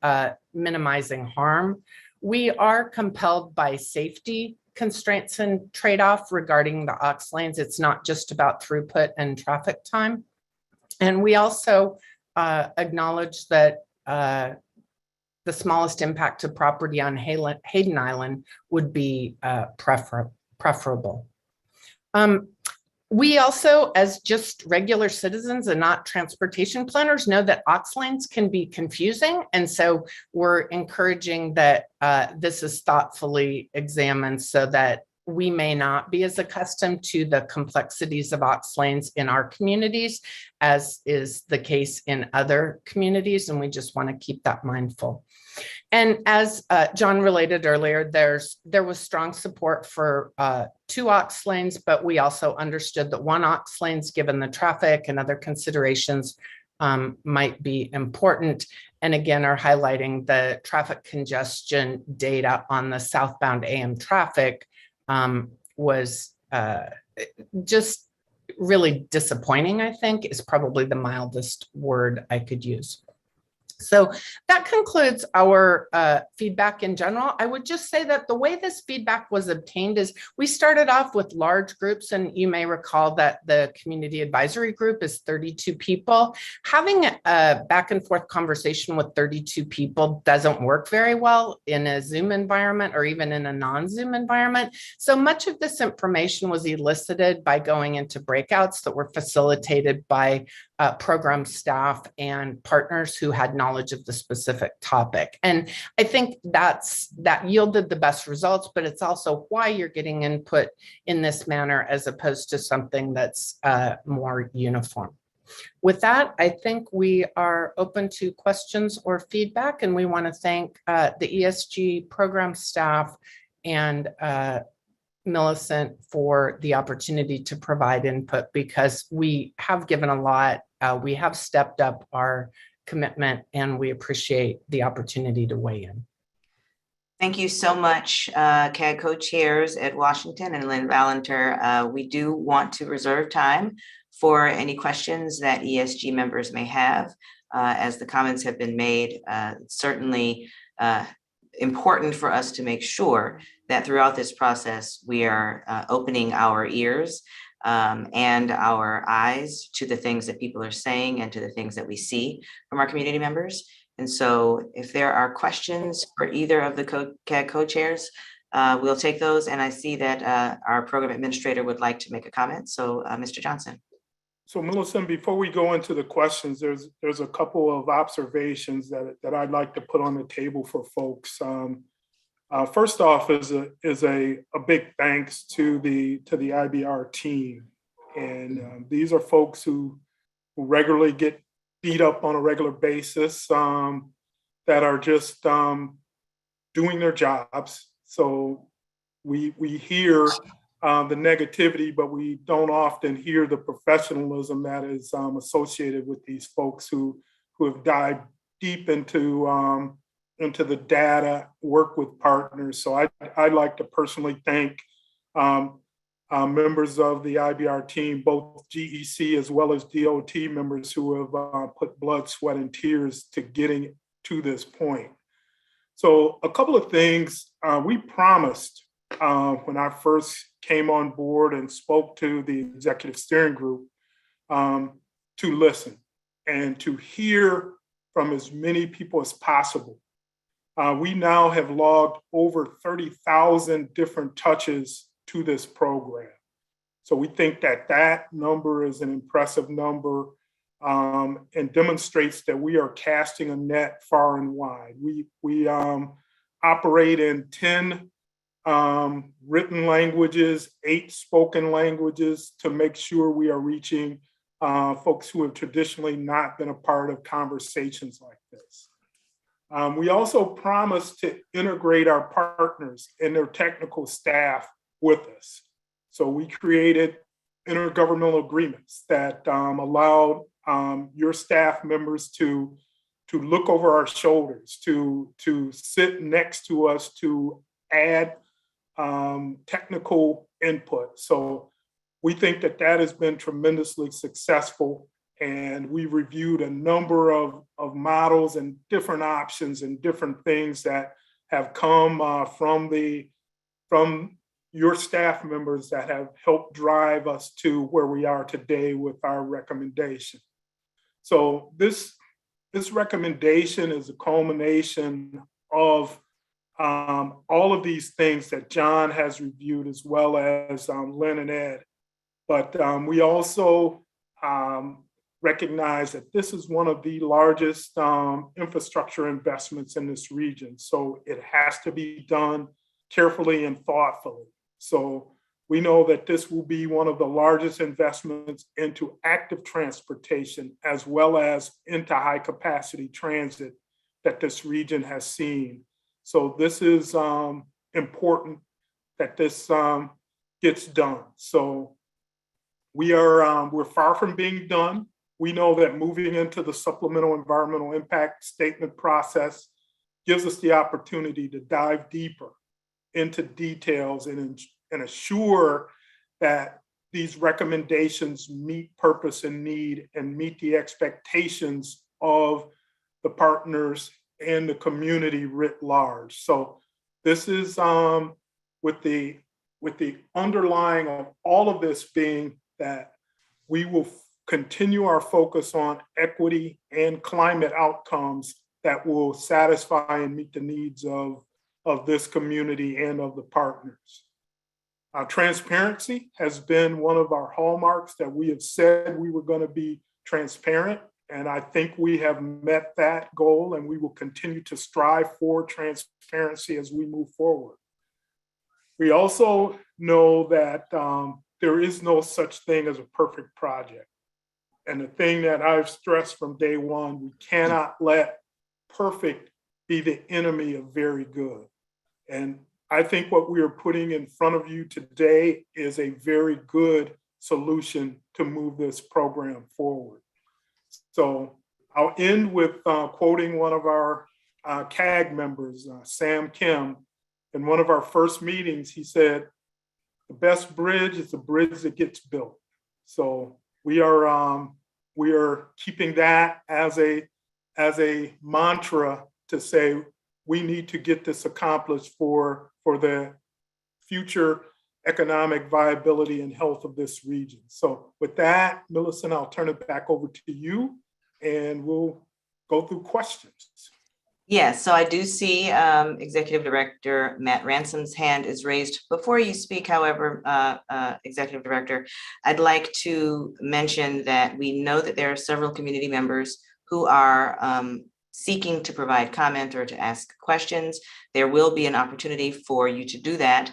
minimizing harm. We are compelled by safety constraints and trade-off regarding the aux lanes. It's not just about throughput and traffic time. And we also acknowledge that the smallest impact to property on Hayden Island would be preferable. We also, as just regular citizens and not transportation planners, know that aux lanes can be confusing. And so we're encouraging that this is thoughtfully examined so that we may not be as accustomed to the complexities of aux lanes in our communities as is the case in other communities. And we just want to keep that mindful. And as John related earlier, there was strong support for 2 aux lanes, but we also understood that 1 aux lanes, given the traffic and other considerations, might be important. And again, are highlighting the traffic congestion data on the southbound AM traffic was just really disappointing, I think, is probably the mildest word I could use. So that concludes our feedback in general. I would just say that the way this feedback was obtained is we started off with large groups, and you may recall that the community advisory group is 32 people. Having a back and forth conversation with 32 people doesn't work very well in a Zoom environment or even in a non-Zoom environment. So much of this information was elicited by going into breakouts that were facilitated by program staff and partners who had knowledge of the specific topic. And I think that yielded the best results, but it's also why you're getting input in this manner as opposed to something that's more uniform. With that, I think we are open to questions or feedback, and we want to thank the ESG program staff and Millicent for the opportunity to provide input, because we have given a lot. We have stepped up our commitment, and we appreciate the opportunity to weigh in. Thank you so much, CAG co-chairs at Washington and Lynn Valenter. We do want to reserve time for any questions that ESG members may have. As the comments have been made, certainly important for us to make sure that throughout this process, we are opening our ears and our eyes to the things that people are saying and to the things that we see from our community members. And so if there are questions for either of the CAG co-chairs, we'll take those. And I see that our program administrator would like to make a comment. So Mr. Johnson. So Melissa, before we go into the questions, there's a couple of observations that I'd like to put on the table for folks. First off is a big thanks to the IBR team. And these are folks who regularly get beat up on a regular basis, that are just doing their jobs. So we hear the negativity, but we don't often hear the professionalism that is associated with these folks who have dived deep into the data, work with partners. So I'd like to personally thank members of the IBR team, both GEC as well as DOT members who have put blood, sweat, and tears to getting to this point. So a couple of things we promised when I first came on board and spoke to the executive steering group, to listen and to hear from as many people as possible. We now have logged over 30,000 different touches to this program. So we think that number is an impressive number, and demonstrates that we are casting a net far and wide. We operate in 10 written languages, 8 spoken languages, to make sure we are reaching folks who have traditionally not been a part of conversations like this. We also promised to integrate our partners and their technical staff with us. So we created intergovernmental agreements that allowed your staff members to look over our shoulders, to sit next to us, to add technical input. So we think that has been tremendously successful. And we reviewed a number of models and different options and different things that have come from your staff members that have helped drive us to where we are today with our recommendation. So this recommendation is a culmination of all of these things that John has reviewed, as well as Lynn and Ed. But we also recognize that this is one of the largest infrastructure investments in this region. So it has to be done carefully and thoughtfully. So we know that this will be one of the largest investments into active transportation, as well as into high capacity transit that this region has seen. So this is important that this gets done. So we're far from being done. We know that moving into the supplemental environmental impact statement process gives us the opportunity to dive deeper into details and assure that these recommendations meet purpose and need and meet the expectations of the partners and the community writ large. So this is with the underlying of all of this being that we will continue our focus on equity and climate outcomes that will satisfy and meet the needs of this community and of the partners. Transparency has been one of our hallmarks, that we have said we were going to be transparent. And I think we have met that goal, and we will continue to strive for transparency as we move forward. We also know that there is no such thing as a perfect project. And the thing that I've stressed from day one, we cannot let perfect be the enemy of very good. And I think what we are putting in front of you today is a very good solution to move this program forward. So I'll end with quoting one of our CAG members, Sam Kim. In one of our first meetings, he said, "The best bridge is the bridge that gets built." So we are keeping that as a mantra to say we need to get this accomplished for the future economic viability and health of this region. So with that, Millicent, I'll turn it back over to you and we'll go through questions. Yes, so I do see Executive Director Matt Ransom's hand is raised. Before you speak, however, Executive Director, I'd like to mention that we know that there are several community members who are seeking to provide comment or to ask questions. There will be an opportunity for you to do that.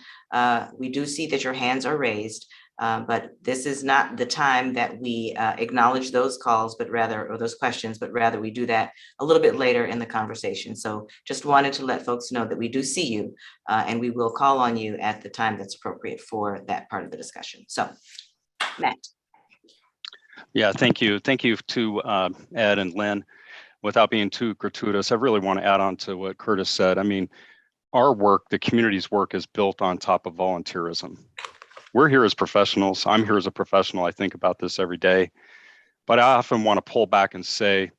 We do see that your hands are raised, but this is not the time that we acknowledge those calls, but rather, or those questions, but rather we do that a little bit later in the conversation. So just wanted to let folks know that we do see you and we will call on you at the time that's appropriate for that part of the discussion. So, Matt. Yeah, thank you. Thank you to Ed and Lynn. Without being too gratuitous, I really want to add on to what Curtis said. I mean, our work, the community's work, is built on top of volunteerism. We're here as professionals. I'm here as a professional. I think about this every day, but I often want to pull back and say,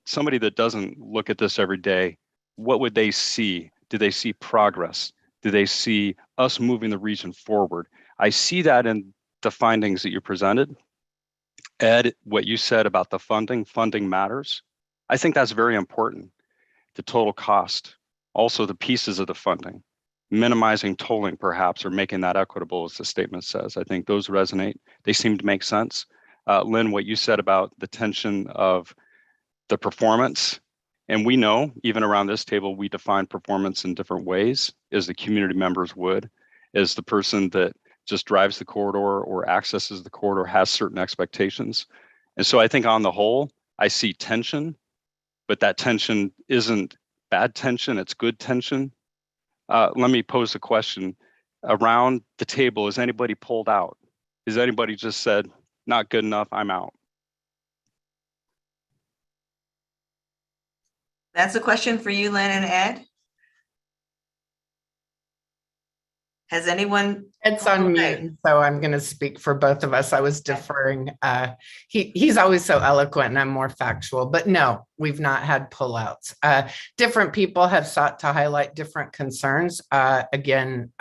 somebody that doesn't look at this every day, what would they see? Do they see progress? Do they see us moving the region forward? I see that in the findings that you presented. Ed, what you said about the funding matters. I think that's very important. The total cost, also the pieces of the funding, minimizing tolling perhaps, or making that equitable, as the statement says. I think those resonate. They seem to make sense. Lynn, what you said about the tension of the performance, and we know, even around this table, we define performance in different ways, as the community members would, as the person that just drives the corridor or accesses the corridor has certain expectations. And so I think on the whole, I see tension, but that tension isn't bad tension, it's good tension. Let me pose a question. Around the table, is anybody pulled out? Is anybody just said, not good enough, I'm out? That's a question for you, Lynn and Ed. Has anyone? It's on mute, so I'm going to speak for both of us. I was deferring. He's always so eloquent and I'm more factual, but no, we've not had pullouts. Different people have sought to highlight different concerns, again,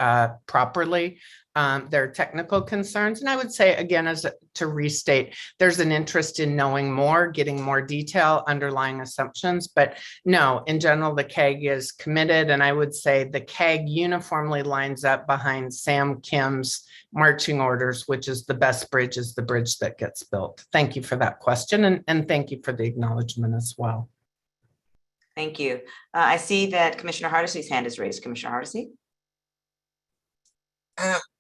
properly. There are technical concerns. And I would say, again, to restate, there's an interest in knowing more, getting more detail, underlying assumptions. But no, in general, the CAG is committed. And I would say the CAG uniformly lines up behind Sam Kim's marching orders, which is the best bridge is the bridge that gets built. Thank you for that question. And thank you for the acknowledgement as well. Thank you. I see that Commissioner Hardesty's hand is raised. Commissioner Hardesty?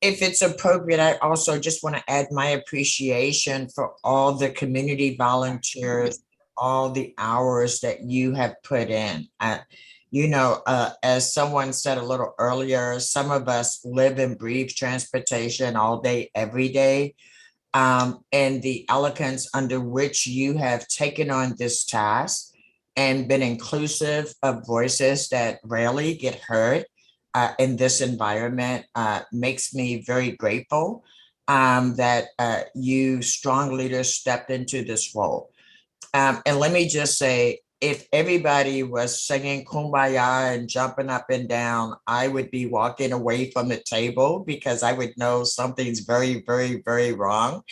If it's appropriate, I also just want to add my appreciation for all the community volunteers, all the hours that you have put in. As someone said a little earlier, some of us live and breathe transportation all day, every day. And the elegance under which you have taken on this task and been inclusive of voices that rarely get heard in this environment makes me very grateful that you strong leaders stepped into this role. And let me just say, if everybody was singing Kumbaya and jumping up and down, I would be walking away from the table because I would know something's very, very, very wrong.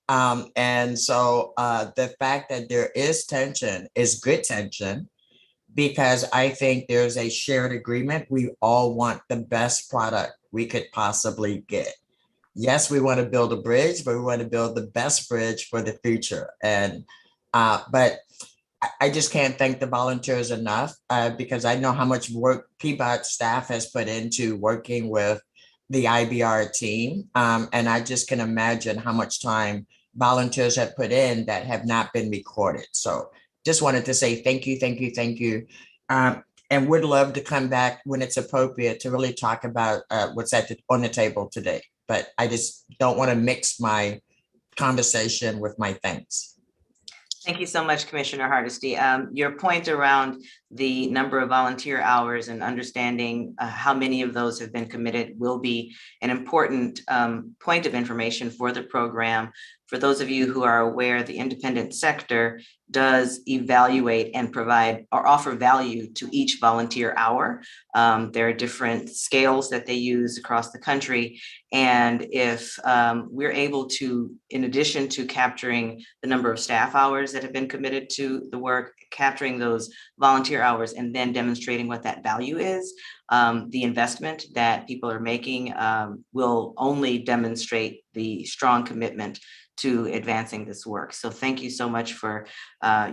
And so the fact that there is tension is good tension, because I think there's a shared agreement. We all want the best product we could possibly get. Yes, we want to build a bridge, but we want to build the best bridge for the future. And but I just can't thank the volunteers enough because I know how much work PBOT staff has put into working with the IBR team. And I just can imagine how much time volunteers have put in that have not been recorded. So just wanted to say thank you, thank you, thank you. And would love to come back when it's appropriate to really talk about what's on the table today. But I just don't want to mix my conversation with my thanks. Thank you so much, Commissioner Hardesty. Your point around the number of volunteer hours and understanding how many of those have been committed will be an important point of information for the program. For those of you who are aware, the independent sector does evaluate and provide or offer value to each volunteer hour. There are different scales that they use across the country. And if we're able to, in addition to capturing the number of staff hours that have been committed to the work, capturing those volunteer hours and then demonstrating what that value is, the investment that people are making will only demonstrate the strong commitment to advancing this work. So thank you so much for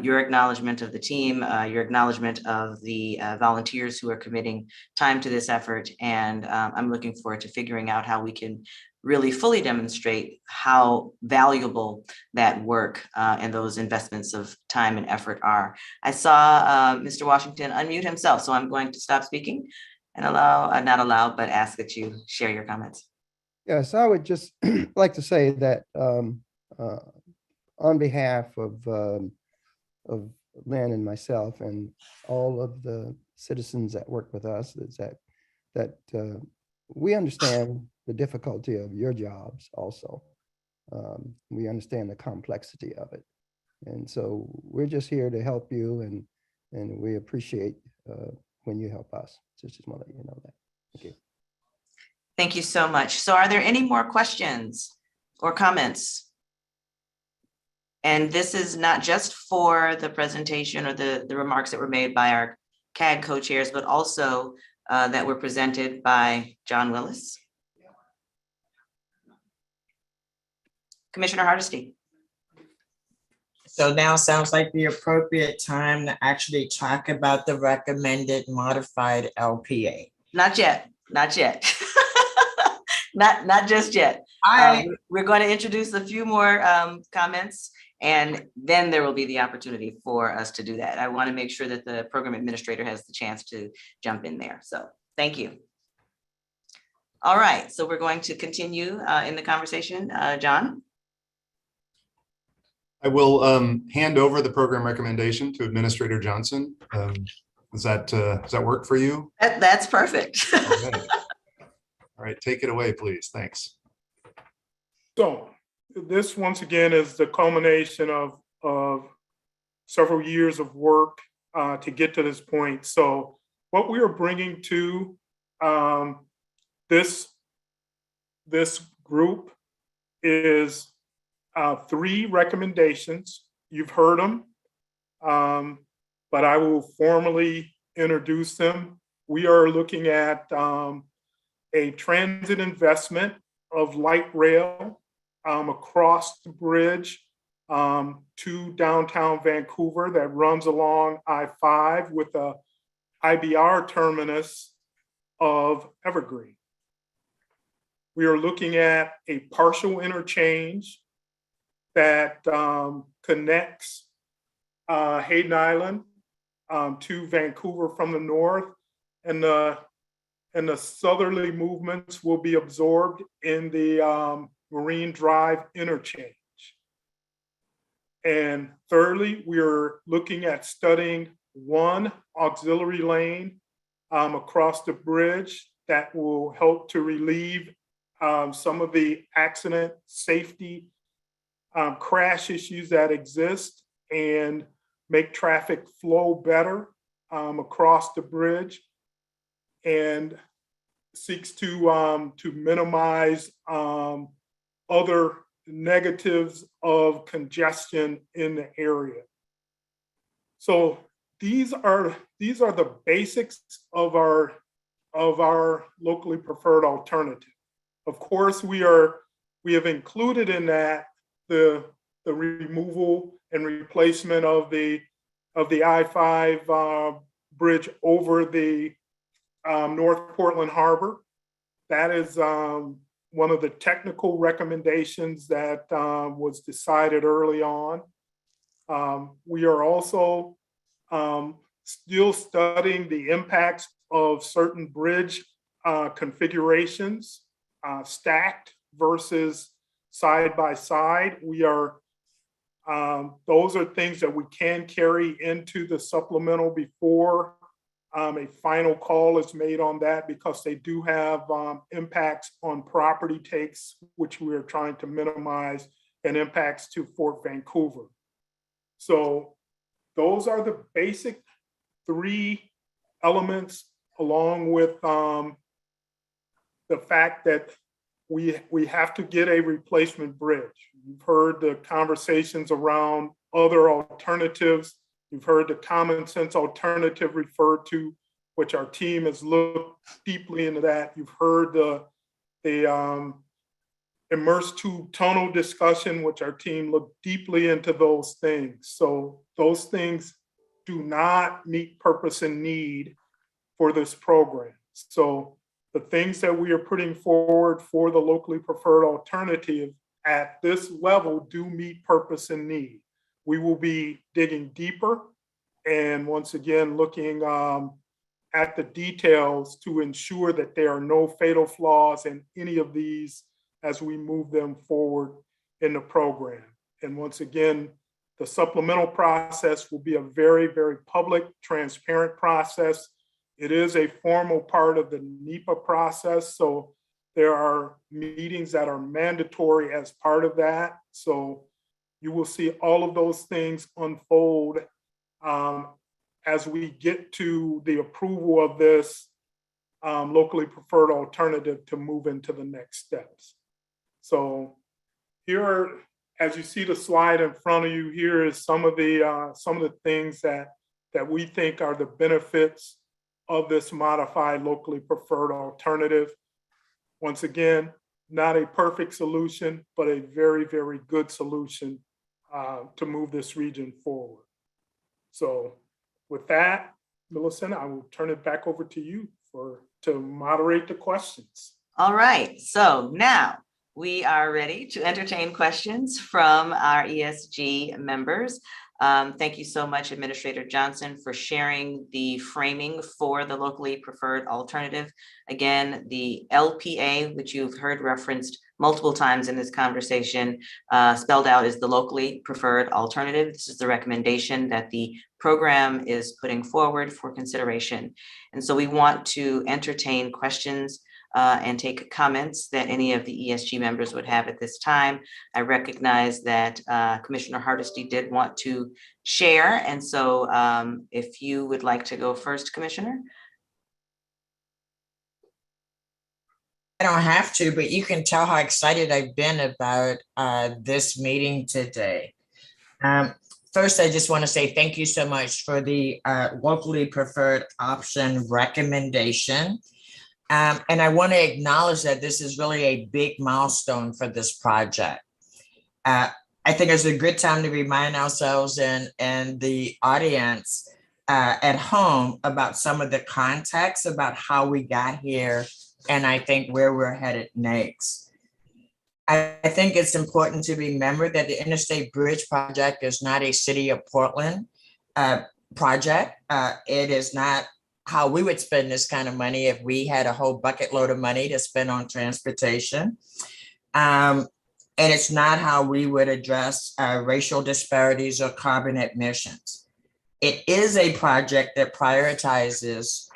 your acknowledgement of the team, your acknowledgement of the volunteers who are committing time to this effort. And I'm looking forward to figuring out how we can really fully demonstrate how valuable that work and those investments of time and effort are. I saw Mr. Washington unmute himself, so I'm going to stop speaking and not ask that you share your comments. Yes, I would just like to say that on behalf of Lynn and myself and all of the citizens that work with us, is that we understand the difficulty of your jobs also. We understand the complexity of it. And so we're just here to help you, and we appreciate when you help us. So just want to let you know that. Thank you. Thank you so much. So are there any more questions or comments? And this is not just for the presentation or the remarks that were made by our CAG co-chairs, but also that were presented by John Willis. Commissioner Hardesty. So now sounds like the appropriate time to actually talk about the recommended modified LPA. Not yet, not yet. not just yet. We're going to introduce a few more comments, and then there will be the opportunity for us to do that. I want to make sure that the program administrator has the chance to jump in there. So thank you. All right, so we're going to continue in the conversation. John? I will hand over the program recommendation to Administrator Johnson. Does that work for you? That's perfect. Okay. All right, take it away, please. Thanks. So this, once again, is the culmination of several years of work to get to this point. So what we are bringing to this group is 3 recommendations. You've heard them, but I will formally introduce them. We are looking at a transit investment of light rail across the bridge to downtown Vancouver that runs along I-5 with a IBR terminus of Evergreen. We are looking at a partial interchange that connects Hayden Island to Vancouver from the north, and the southerly movements will be absorbed in the Marine Drive interchange. And thirdly, we are looking at studying 1 auxiliary lane across the bridge that will help to relieve some of the accident safety crash issues that exist and make traffic flow better across the bridge, and seeks to minimize other negatives of congestion in the area. So these are the basics of our locally preferred alternative. Of course, we have included in that the removal and replacement of the I-5 bridge over the North Portland Harbor. That is one of the technical recommendations that was decided early on. We are also still studying the impacts of certain bridge configurations, stacked versus side by side. We are, those are things that we can carry into the supplemental before a final call is made on that, because they do have impacts on property takes, which we are trying to minimize, and impacts to Fort Vancouver. So those are the basic three elements, along with the fact that we have to get a replacement bridge. You've heard the conversations around other alternatives. You've heard the common sense alternative referred to, which our team has looked deeply into that. You've heard the immersed tube tunnel discussion, which our team looked deeply into those things. So those things do not meet purpose and need for this program. So the things that we are putting forward for the locally preferred alternative at this level do meet purpose and need. We will be digging deeper and once again looking at the details to ensure that there are no fatal flaws in any of these as we move them forward in the program. And once again, the supplemental process will be a very, very public, transparent process. It is a formal part of the NEPA process, so there are meetings that are mandatory as part of that. So you will see all of those things unfold as we get to the approval of this locally preferred alternative to move into the next steps. So here are, as you see the slide in front of you, here is some of the things that we think are the benefits of this modified locally preferred alternative. Once again, not a perfect solution, but a very, very good solution to move this region forward. So with that, Millicent, I will turn it back over to you to moderate the questions. All right, so now we are ready to entertain questions from our ESG members. Thank you so much, Administrator Johnson, for sharing the framing for the locally preferred alternative. Again, the LPA, which you've heard referenced multiple times in this conversation, spelled out as the locally preferred alternative. This is the recommendation that the program is putting forward for consideration. And so we want to entertain questions and take comments that any of the ESG members would have at this time. I recognize that Commissioner Hardesty did want to share. And so if you would like to go first, Commissioner. I don't have to, but you can tell how excited I've been about this meeting today. First, I just want to say thank you so much for the locally preferred option recommendation. And I want to acknowledge that this is really a big milestone for this project. I think it's a good time to remind ourselves and the audience at home about some of the context about how we got here, and I think where we're headed next. I think it's important to remember that the Interstate Bridge Project is not a City of Portland project. It is not how we would spend this kind of money if we had a whole bucket load of money to spend on transportation. And it's not how we would address racial disparities or carbon emissions. It is a project that prioritizes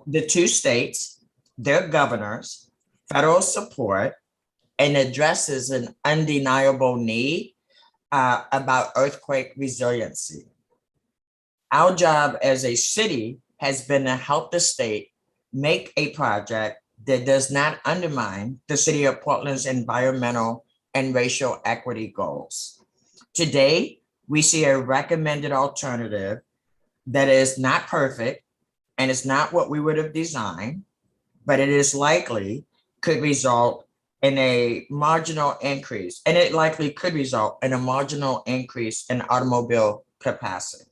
the two states, their governors, federal support, and addresses an undeniable need about earthquake resiliency. Our job as a city has been to help the state make a project that does not undermine the City of Portland's environmental and racial equity goals. Today, we see a recommended alternative that is not perfect and it's not what we would have designed, but it is likely could result in a marginal increase, and it likely could result in a marginal increase in automobile capacity.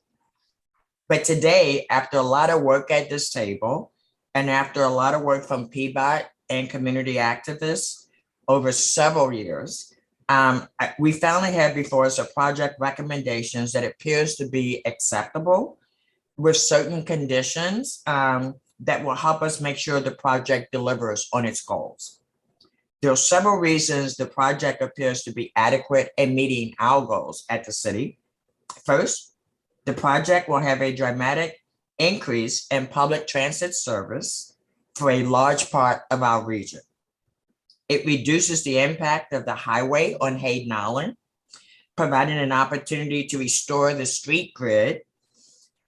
But today, after a lot of work at this table, and after a lot of work from PBOT and community activists, over several years. We finally have before us a project recommendations that appears to be acceptable with certain conditions that will help us make sure the project delivers on its goals. There are several reasons the project appears to be adequate in meeting our goals at the city. First, the project will have a dramatic increase in public transit service for a large part of our region. It reduces the impact of the highway on Hayden Island, providing an opportunity to restore the street grid.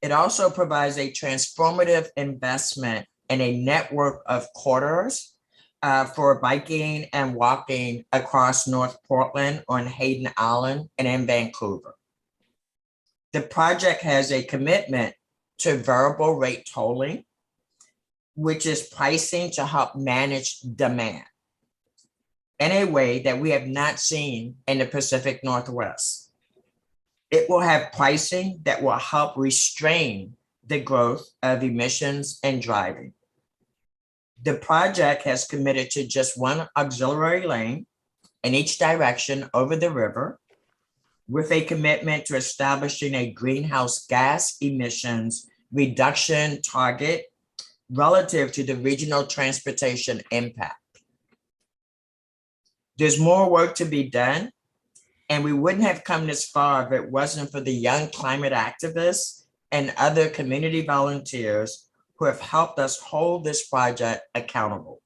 It also provides a transformative investment in a network of corridors for biking and walking across North Portland on Hayden Island and in Vancouver. The project has a commitment to variable rate tolling, which is pricing to help manage demand in a way that we have not seen in the Pacific Northwest. It will have pricing that will help restrain the growth of emissions and driving. The project has committed to just one auxiliary lane in each direction over the river, with a commitment to establishing a greenhouse gas emissions reduction target relative to the regional transportation impact. There's more work to be done, and we wouldn't have come this far if it wasn't for the young climate activists and other community volunteers who have helped us hold this project accountable.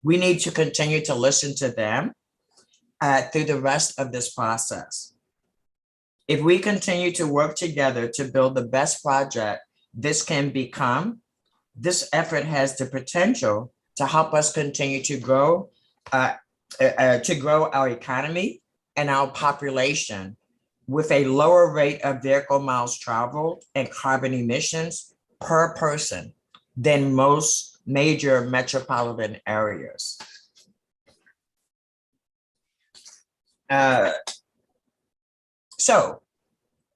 We need to continue to listen to them through the rest of this process. If we continue to work together to build the best project this can become, this effort has the potential to help us continue to grow our economy and our population with a lower rate of vehicle miles traveled and carbon emissions per person than most major metropolitan areas. So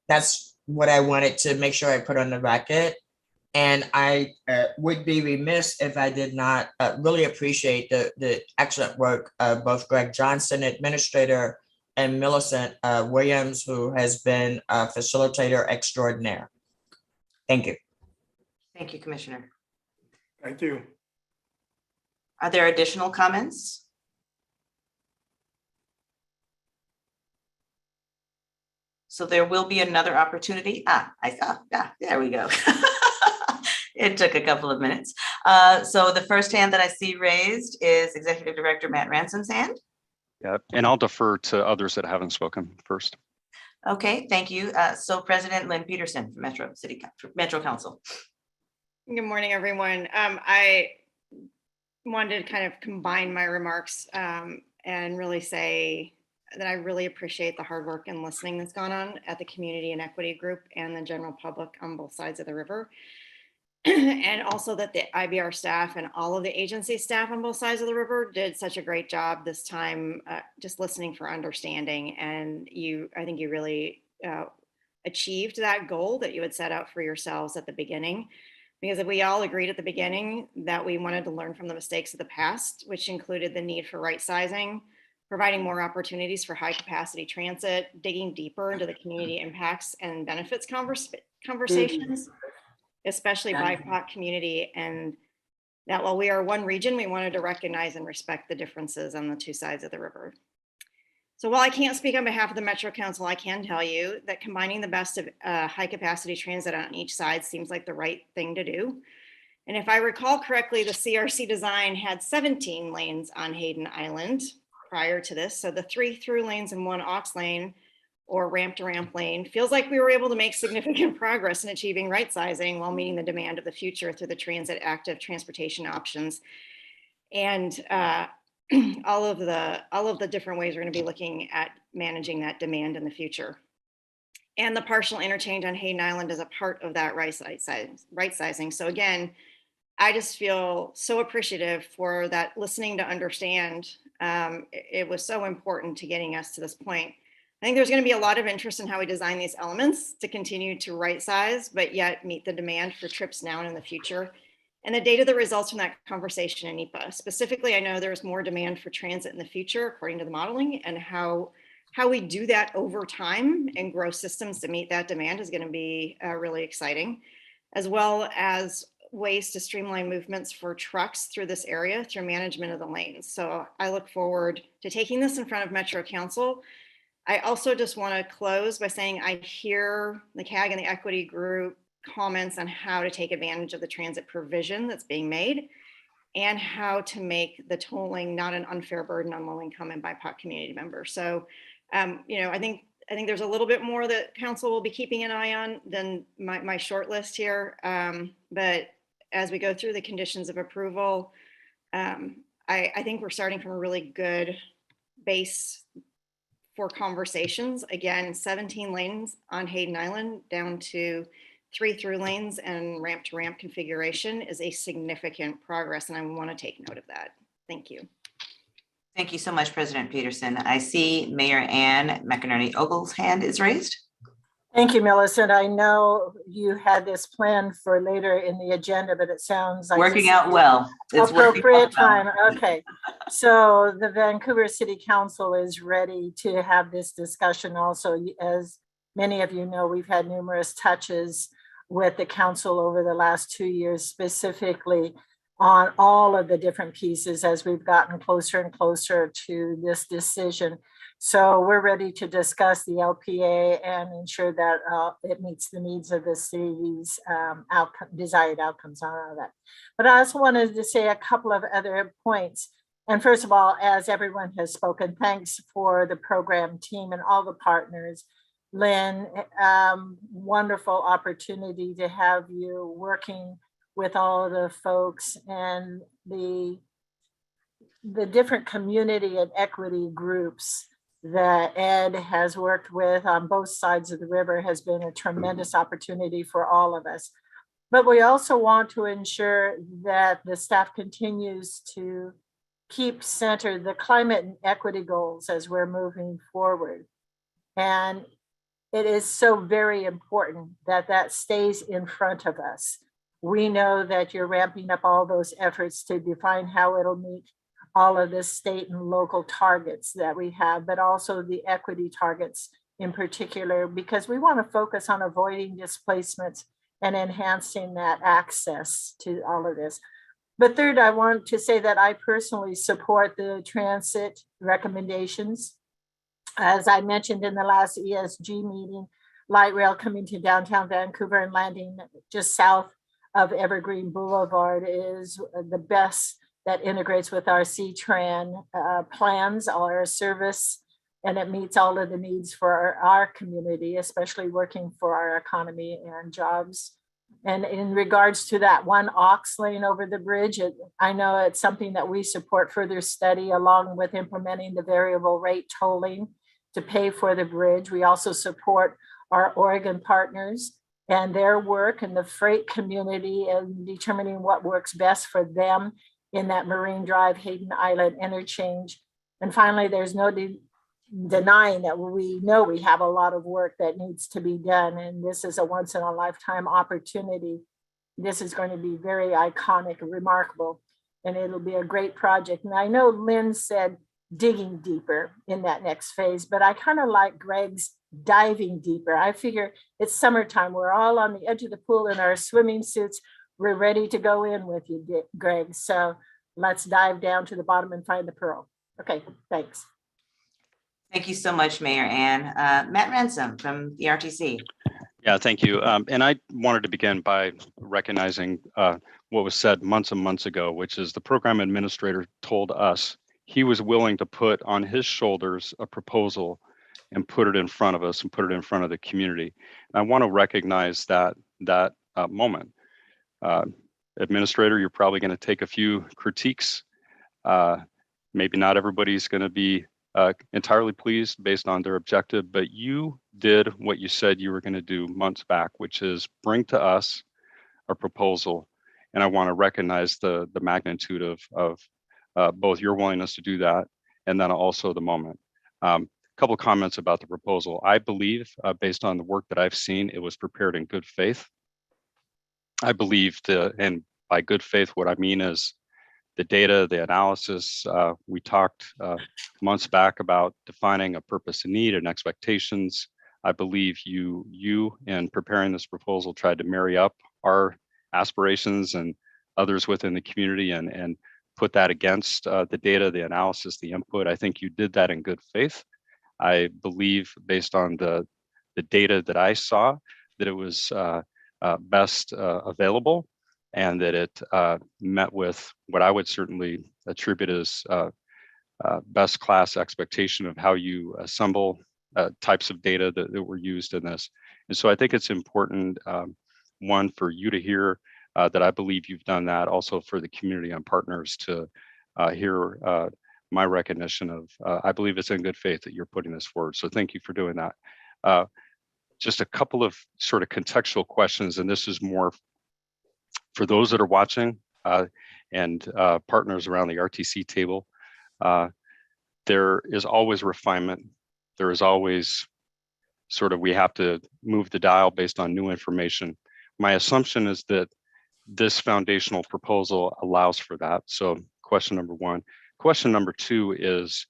that's what I wanted to make sure I put on the record. And I would be remiss if I did not really appreciate the excellent work of both Greg Johnson, administrator, and Millicent Williams, who has been a facilitator extraordinaire. Thank you. Thank you, Commissioner. Thank you. Are there additional comments? So there will be another opportunity. There we go. It took a couple of minutes. So the first hand that I see raised is Executive Director Matt Ransom's hand. Yeah, and I'll defer to others that haven't spoken first. Okay, thank you. So President Lynn Peterson from Metro Council. Good morning, everyone. I wanted to kind of combine my remarks and really say that I really appreciate the hard work and listening that's gone on at the community and equity group and the general public on both sides of the river. And also that the IBR staff and all of the agency staff on both sides of the river did such a great job this time, just listening for understanding. And I think you really achieved that goal that you had set out for yourselves at the beginning. Because we all agreed at the beginning that we wanted to learn from the mistakes of the past, which included the need for right sizing, providing more opportunities for high capacity transit, digging deeper into the community impacts and benefits conversations, especially BIPOC community, and that while we are one region, we wanted to recognize and respect the differences on the two sides of the river. So while I can't speak on behalf of the Metro Council, I can tell you that combining the best of high capacity transit on each side seems like the right thing to do. And if I recall correctly, the CRC design had 17 lanes on Hayden Island prior to this. So the 3 through lanes and 1 aux lane or ramp to ramp lane feels like we were able to make significant progress in achieving right sizing while meeting the demand of the future through the transit active transportation options. And all of the different ways we're going to be looking at managing that demand in the future. And the partial interchange on Hayden Island is a part of that right sizing. So again, I just feel so appreciative for that listening to understand. It was so important to getting us to this point. I think there's going to be a lot of interest in how we design these elements to continue to right size, but yet meet the demand for trips now and in the future. and the data that results from that conversation in NEPA. Specifically, I know there's more demand for transit in the future, according to the modeling, and how we do that over time and grow systems to meet that demand is going to be really exciting, as well as ways to streamline movements for trucks through this area through management of the lanes. So I look forward to taking this in front of Metro Council. I also just want to close by saying I hear the CAG and the equity group comments on how to take advantage of the transit provision that's being made and how to make the tolling not an unfair burden on low-income and BIPOC community members. So, you know, I think there's a little bit more that council will be keeping an eye on than my short list here. But as we go through the conditions of approval, I think we're starting from a really good base for conversations. Again, 17 lanes on Hayden Island down to 3 through lanes and ramp to ramp configuration is a significant progress, and I want to take note of that. Thank you. Thank you so much, President Peterson. I see Mayor Ann McInerney-Ogle's hand is raised. Thank you, Millicent. I know you had this planned for later in the agenda, but it sounds like Working out well. It's appropriate time. Okay. So the Vancouver City Council is ready to have this discussion also. As many of you know, we've had numerous touches with the council over the last 2 years, specifically on all of the different pieces as we've gotten closer and closer to this decision. So we're ready to discuss the LPA and ensure that it meets the needs of the city's desired outcomes on all that. But I also wanted to say a couple of other points. And first of all, as everyone has spoken, thanks for the program team and all the partners. Lynn, wonderful opportunity to have you working with all of the folks and the different community and equity groups that Ed has worked with on both sides of the river has been a tremendous opportunity for all of us. But we also want to ensure that the staff continues to keep centered the climate and equity goals as we're moving forward. And it is so very important that that stays in front of us. We know that you're ramping up all those efforts to define how it'll meet all of the state and local targets that we have, but also the equity targets in particular, because we want to focus on avoiding displacements and enhancing that access to all of this. But third, I want to say that I personally support the transit recommendations. As I mentioned in the last ESG meeting, light rail coming to downtown Vancouver and landing just south of Evergreen Boulevard is the best that integrates with our C-Tran plans, our service, and it meets all of the needs for our community, especially working for our economy and jobs. And in regards to that one aux lane over the bridge, I know it's something that we support further study along with implementing the variable rate tolling to pay for the bridge. We also support our Oregon partners and their work and the freight community and determining what works best for them in that Marine Drive, Hayden Island interchange. And finally, there's no denying that we know we have a lot of work that needs to be done. And this is a once in a lifetime opportunity. This is going to be very iconic and remarkable, and it'll be a great project. And I know Lynn said digging deeper in that next phase, but I kind of like Greg's diving deeper. I figure it's summertime. We're all on the edge of the pool in our swimming suits. We're ready to go in with you, Greg. So let's dive down to the bottom and find the pearl. Okay, thanks. Thank you so much, Mayor Ann. Matt Ransom from the RTC. Yeah, thank you. And I wanted to begin by recognizing what was said months and months ago, which is the program administrator told us he was willing to put on his shoulders a proposal and put it in front of us and put it in front of the community. And I want to recognize that moment. Administrator, you're probably going to take a few critiques. Maybe not everybody's going to be entirely pleased based on their objective, but you did what you said you were going to do months back, which is bring to us a proposal. And I want to recognize the magnitude of both your willingness to do that and then also the moment. Couple of comments about the proposal. I believe, based on the work that I've seen, it was prepared in good faith. I believe and by good faith, what I mean is the data, the analysis. We talked months back about defining a purpose and need and expectations. I believe you in preparing this proposal tried to marry up our aspirations and others within the community and put that against the data, the analysis, the input. I think you did that in good faith. I believe based on the data that I saw that it was best available and that it met with what I would certainly attribute as best class expectation of how you assemble types of data that were used in this. And so I think it's important, one, for you to hear that I believe you've done that, also for the community and partners to hear my recognition of, I believe it's in good faith that you're putting this forward. So thank you for doing that. Just a couple of sort of contextual questions, and this is more for those that are watching and partners around the RTC table. There is always refinement. There is always sort of, we have to move the dial based on new information. My assumption is that this foundational proposal allows for that. So question number one. Question number two is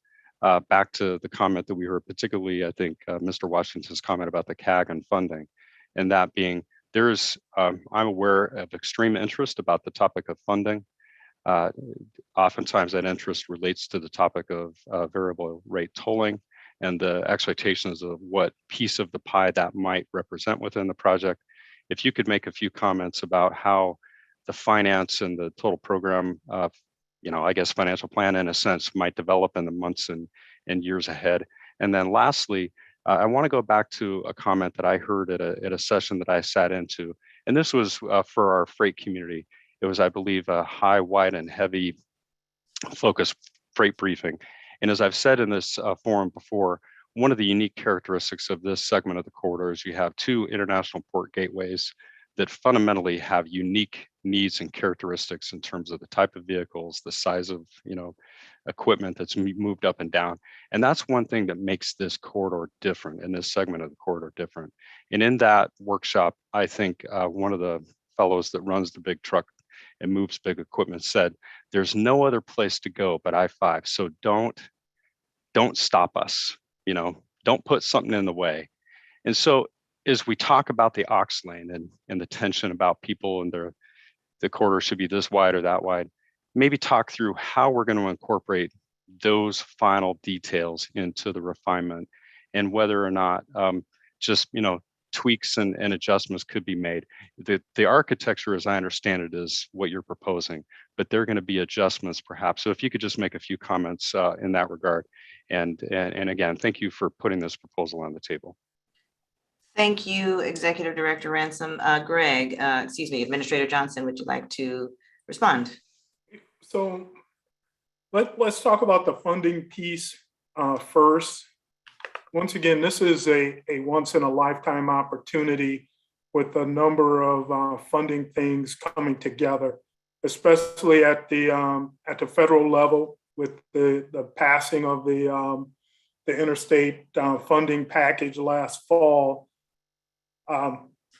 back to the comment that we heard, particularly, I think, Mr. Washington's comment about the CAG and funding, and that being, there's, I'm aware of extreme interest about the topic of funding. Oftentimes that interest relates to the topic of variable rate tolling and the expectations of what piece of the pie that might represent within the project. If you could make a few comments about how the finance and the total program, I guess financial plan in a sense might develop in the months and years ahead. And then lastly, I want to go back to a comment that I heard at a session that I sat into, and this was for our freight community. It was, I believe, a high, wide, and heavy focus freight briefing. And as I've said in this forum before, one of the unique characteristics of this segment of the corridor is you have two international port gateways that fundamentally have unique needs and characteristics in terms of the type of vehicles, the size of equipment that's moved up and down. And that's one thing that makes this corridor different, and this segment of the corridor different. And in that workshop, I think one of the fellows that runs the big truck and moves big equipment said, there's no other place to go but I-5. So don't stop us, don't put something in the way. And so as we talk about the aux lane and the tension about people and the corridor should be this wide or that wide, maybe talk through how we're going to incorporate those final details into the refinement and whether or not just, tweaks and adjustments could be made. The architecture, as I understand it, is what you're proposing, but there are going to be adjustments perhaps. So if you could just make a few comments in that regard. And again, thank you for putting this proposal on the table. Thank you, Executive Director Ransom. Administrator Johnson, would you like to respond? So let's talk about the funding piece first. Once again, this is a once in a lifetime opportunity with a number of funding things coming together, especially at the federal level with the passing of the interstate funding package last fall.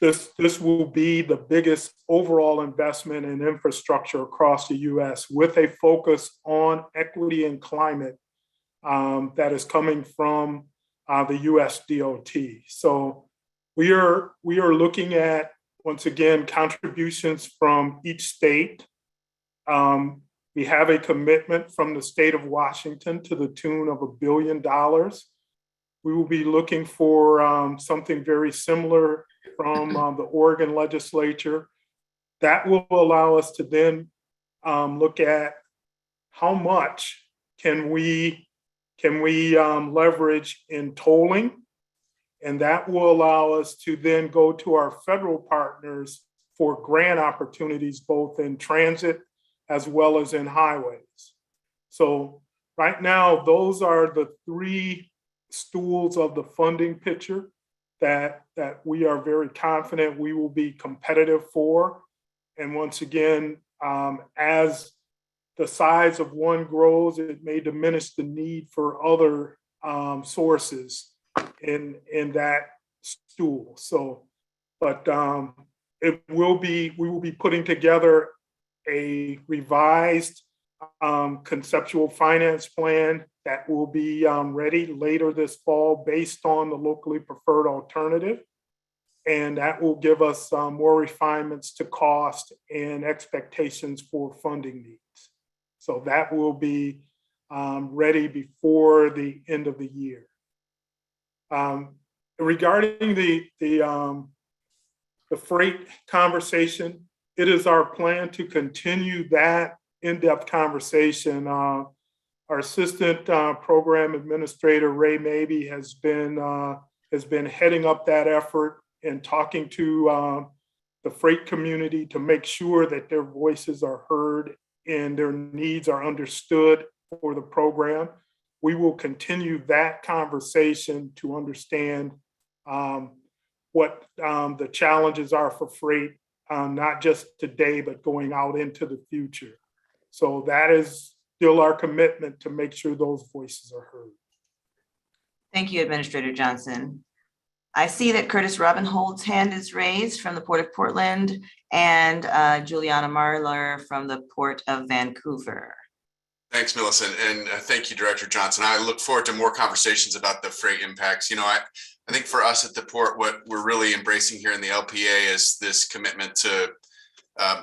This will be the biggest overall investment in infrastructure across the U.S. with a focus on equity and climate that is coming from the U.S. DOT. So we are looking at, once again, contributions from each state. We have a commitment from the state of Washington to the tune of $1 billion. We will be looking for something very similar from the Oregon legislature. That will allow us to then look at how much can we leverage in tolling, and that will allow us to then go to our federal partners for grant opportunities, both in transit as well as in highways. So right now, those are the three stools of the funding picture that we are very confident we will be competitive for. And once again, as the size of one grows, it may diminish the need for other sources in that stool. So, but we will be putting together a revised conceptual finance plan that will be ready later this fall based on the locally preferred alternative. And that will give us more refinements to cost and expectations for funding needs. So that will be ready before the end of the year. Regarding the freight conversation, it is our plan to continue that in-depth conversation. Our assistant program administrator, Ray Mabey, has been heading up that effort and talking to the freight community to make sure that their voices are heard and their needs are understood for the program. We will continue that conversation to understand what the challenges are for freight, not just today, but going out into the future. So that is still our commitment to make sure those voices are heard. Thank you, Administrator Johnson. I see that Curtis Robinhold's hand is raised from the Port of Portland and Juliana Marlar from the Port of Vancouver. Thanks, Millicent, and thank you, Director Johnson. I look forward to more conversations about the freight impacts. You know, I think for us at the Port, what we're really embracing here in the LPA is this commitment to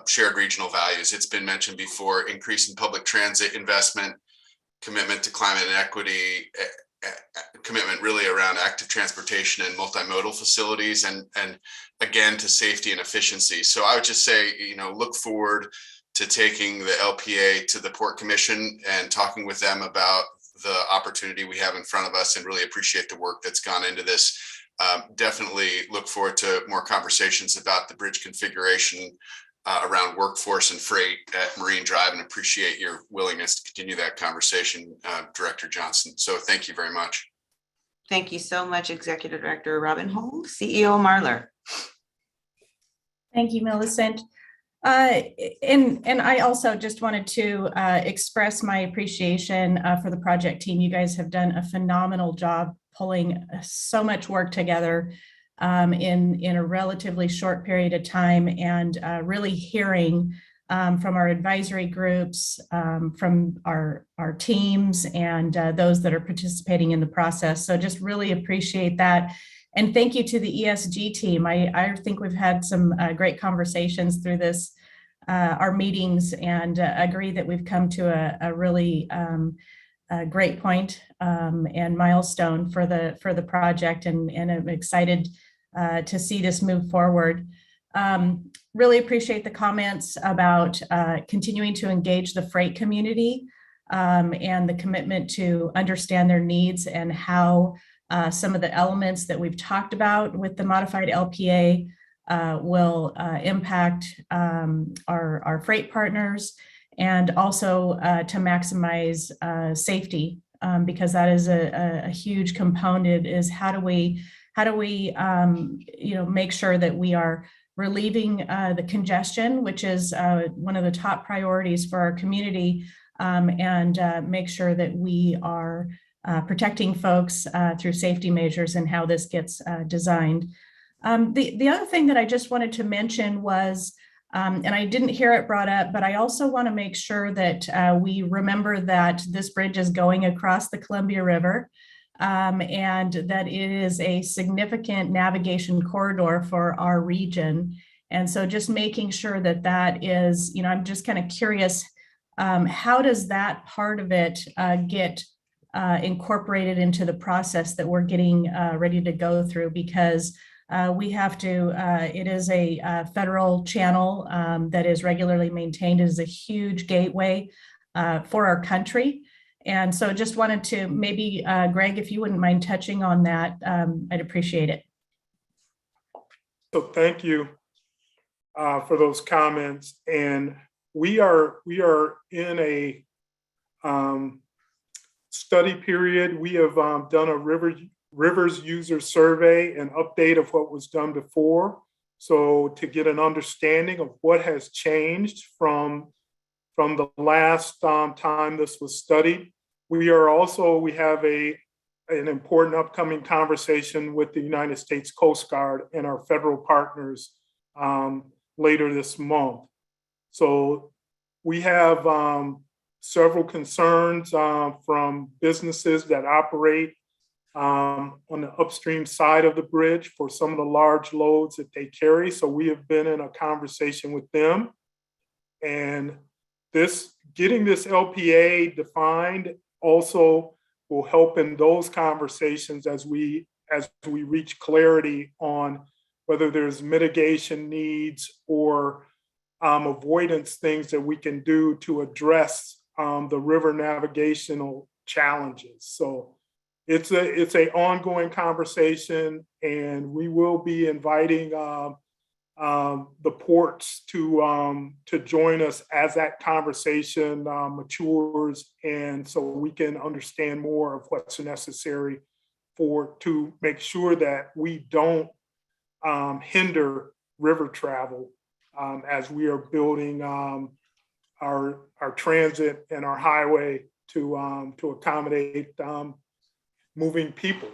shared regional values. It's been mentioned before: increase in public transit investment, commitment to climate and equity, commitment really around active transportation and multimodal facilities, and again to safety and efficiency. So I would just say, you know, look forward to taking the LPA to the Port Commission and talking with them about the opportunity we have in front of us, and really appreciate the work that's gone into this. Definitely look forward to more conversations about the bridge configuration around workforce and freight at Marine Drive, and appreciate your willingness to continue that conversation, Director Johnson. So thank you very much. Thank you so much, Executive Director Robinhold. CEO Marlar. Thank you, Millicent. And I also just wanted to express my appreciation for the project team. You guys have done a phenomenal job pulling so much work together in a relatively short period of time, and really hearing from our advisory groups, from our teams, and those that are participating in the process. So just really appreciate that. And thank you to the ESG team. I think we've had some great conversations through this, our meetings, and agree that we've come to a really great point and milestone for the project, and I'm excited to see this move forward. Really appreciate the comments about continuing to engage the freight community and the commitment to understand their needs, and how some of the elements that we've talked about with the modified LPA will impact our freight partners, and also to maximize safety, because that is a huge component. Is how do we make sure that we are relieving the congestion, which is one of the top priorities for our community, and make sure that we are protecting folks through safety measures and how this gets designed. The other thing that I just wanted to mention was, and I didn't hear it brought up, but I also want to make sure that we remember that this bridge is going across the Columbia River, and that it is a significant navigation corridor for our region. And so just making sure that that is, I'm just kind of curious, how does that part of it get incorporated into the process that we're getting ready to go through? Because we have to, it is a federal channel that is regularly maintained. It is a huge gateway for our country. And so just wanted to maybe, Greg, if you wouldn't mind touching on that, I'd appreciate it. So thank you for those comments. And we are in a study period. We have done a rivers user survey, an update of what was done before. So to get an understanding of what has changed from the last time this was studied. We have an important upcoming conversation with the United States Coast Guard and our federal partners later this month. So we have several concerns from businesses that operate on the upstream side of the bridge for some of the large loads that they carry. So we have been in a conversation with them. And getting this LPA defined also will help in those conversations as we reach clarity on whether there's mitigation needs or avoidance things that we can do to address the river navigational challenges. So it's a ongoing conversation, and we will be inviting the ports to join us as that conversation matures, and so we can understand more of what's necessary to make sure that we don't hinder river travel as we are building our transit and our highway to accommodate moving people.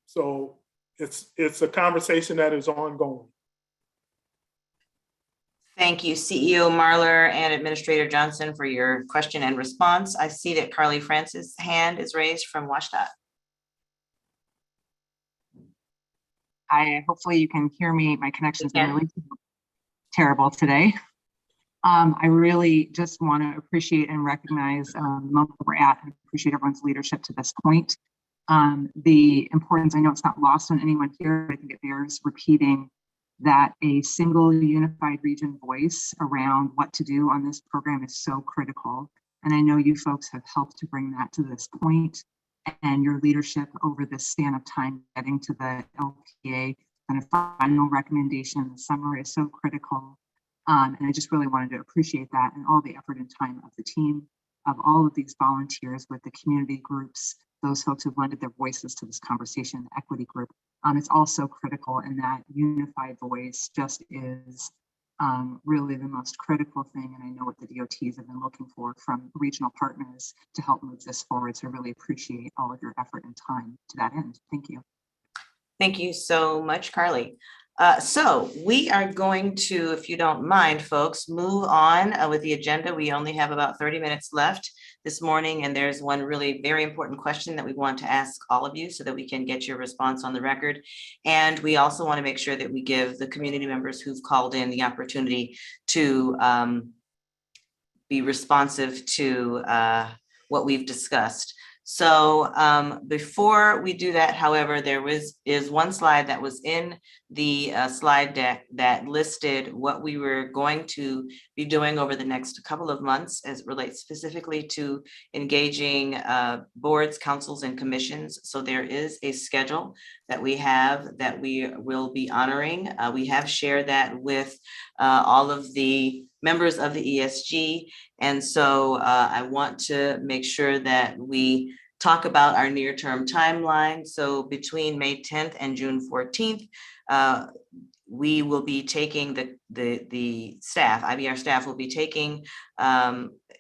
So it's a conversation that is ongoing. Thank you, CEO Marler and Administrator Johnson, for your question and response. I see that Carly Francis' hand is raised from WashDOT. Hopefully you can hear me. My connection's been really terrible today. I really just want to appreciate and recognize the moment that we're at and appreciate everyone's leadership to this point. The importance, I know it's not lost on anyone here, but I think it bears repeating that a single unified region voice around what to do on this program is so critical. And I know you folks have helped to bring that to this point, and your leadership over this span of time getting to the LPA and a final recommendation, the summary is so critical. And I just really wanted to appreciate that and all the effort and time of the team, of all of these volunteers with the community groups, those folks who lended their voices to this conversation, the equity group. It's also critical, and that unified voice just is really the most critical thing. And I know what the DOTs have been looking for from regional partners to help move this forward. So I really appreciate all of your effort and time to that end. Thank you. Thank you so much, Carly. So we are going to, if you don't mind, folks, move on with the agenda. We only have about 30 minutes left this morning, and there's one really very important question that we want to ask all of you so that we can get your response on the record. And we also want to make sure that we give the community members who've called in the opportunity to be responsive to what we've discussed. So before we do that, however, there is one slide that was in the slide deck that listed what we were going to be doing over the next couple of months as it relates specifically to engaging boards, councils, and commissions. So there is a schedule that we have that we will be honoring. We have shared that with all of the members of the ESG. And so I want to make sure that we talk about our near-term timeline. So between May 10th and June 14th, we will be taking the staff, IBR staff will be taking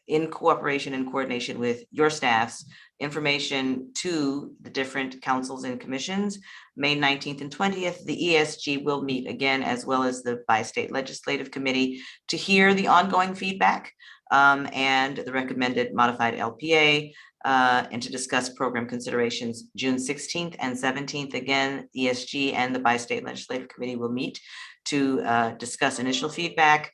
in cooperation and coordination with your staffs, information to the different councils and commissions. May 19th and 20th, the ESG will meet again, as well as the bi-state legislative committee, to hear the ongoing feedback and the recommended modified LPA, and to discuss program considerations. June 16th and 17th, again, ESG and the bi-state legislative committee will meet to discuss initial feedback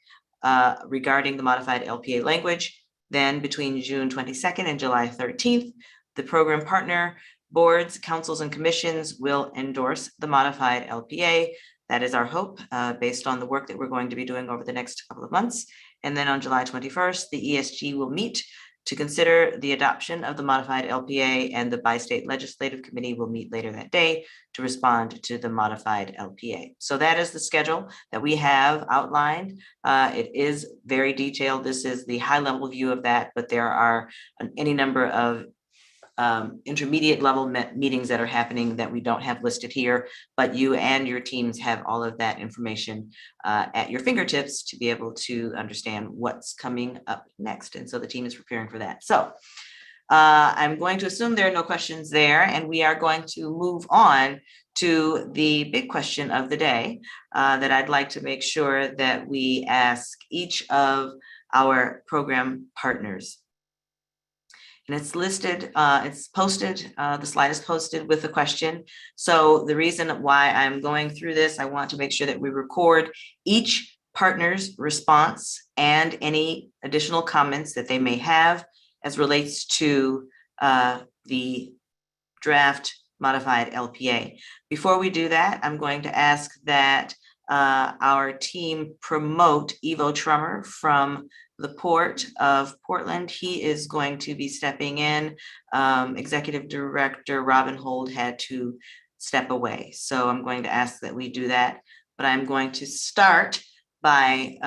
regarding the modified LPA language. Then between June 22nd and July 13th, the program partner boards, councils, and commissions will endorse the modified LPA. That is our hope based on the work that we're going to be doing over the next couple of months. And then on July 21st, the ESG will meet to consider the adoption of the modified LPA, and the bi-state legislative committee will meet later that day to respond to the modified LPA. So that is the schedule that we have outlined. It is very detailed. This is the high level view of that, but there are any number of intermediate level meetings that are happening that we don't have listed here, but you and your teams have all of that information at your fingertips to be able to understand what's coming up next. And so the team is preparing for that. So I'm going to assume there are no questions there, and we are going to move on to the big question of the day that I'd like to make sure that we ask each of our program partners. And it's listed, it's posted, the slide is posted with the question. So the reason why I'm going through this, I want to make sure that we record each partner's response and any additional comments that they may have as relates to the draft modified LPA. Before we do that, I'm going to ask that our team promote Ivo Trummer from the Port of Portland. He is going to be stepping in. Executive Director Robin Hold had to step away. So I'm going to ask that we do that. But I'm going to start by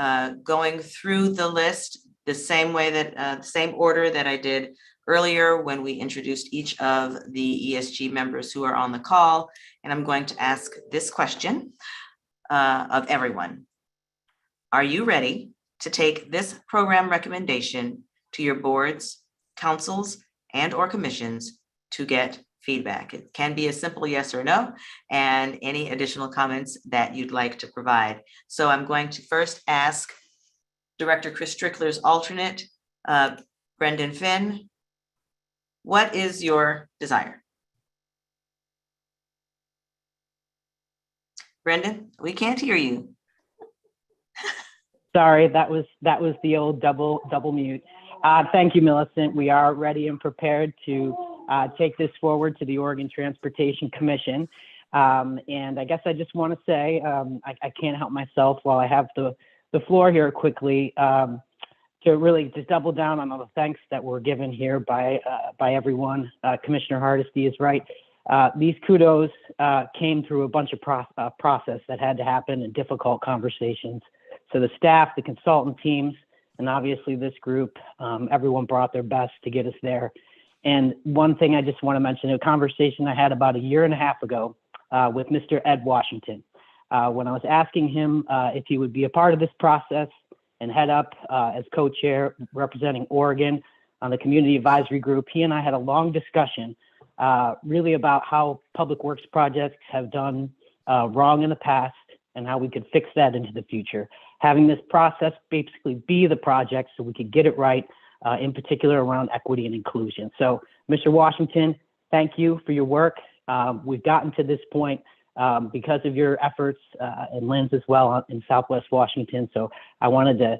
going through the list the same way that, the same order that I did earlier when we introduced each of the ESG members who are on the call. And I'm going to ask this question of everyone. Are you ready to take this program recommendation to your boards, councils, and or commissions to get feedback? It can be a simple yes or no, and any additional comments that you'd like to provide. So I'm going to first ask Director Chris Strickler's alternate, Brendan Finn, what is your desire? Brendan, we can't hear you. Sorry, that was the old double mute. Thank you, Millicent. We are ready and prepared to take this forward to the Oregon Transportation Commission. And I guess I just want to say, I can't help myself while I have the floor here quickly to really just double down on all the thanks that were given here by everyone. Commissioner Hardesty is right. These kudos came through a bunch of process that had to happen and difficult conversations. So the staff, the consultant teams, and obviously this group, everyone brought their best to get us there. And one thing I just want to mention, a conversation I had about a year and a half ago with Mr. Ed Washington, when I was asking him if he would be a part of this process and head up as co-chair representing Oregon on the community advisory group. He and I had a long discussion really about how public works projects have done wrong in the past and how we could fix that into the future. Having this process basically be the project so we could get it right, in particular around equity and inclusion. So, Mr. Washington, thank you for your work. We've gotten to this point because of your efforts and Lynn's as well in Southwest Washington. So I wanted to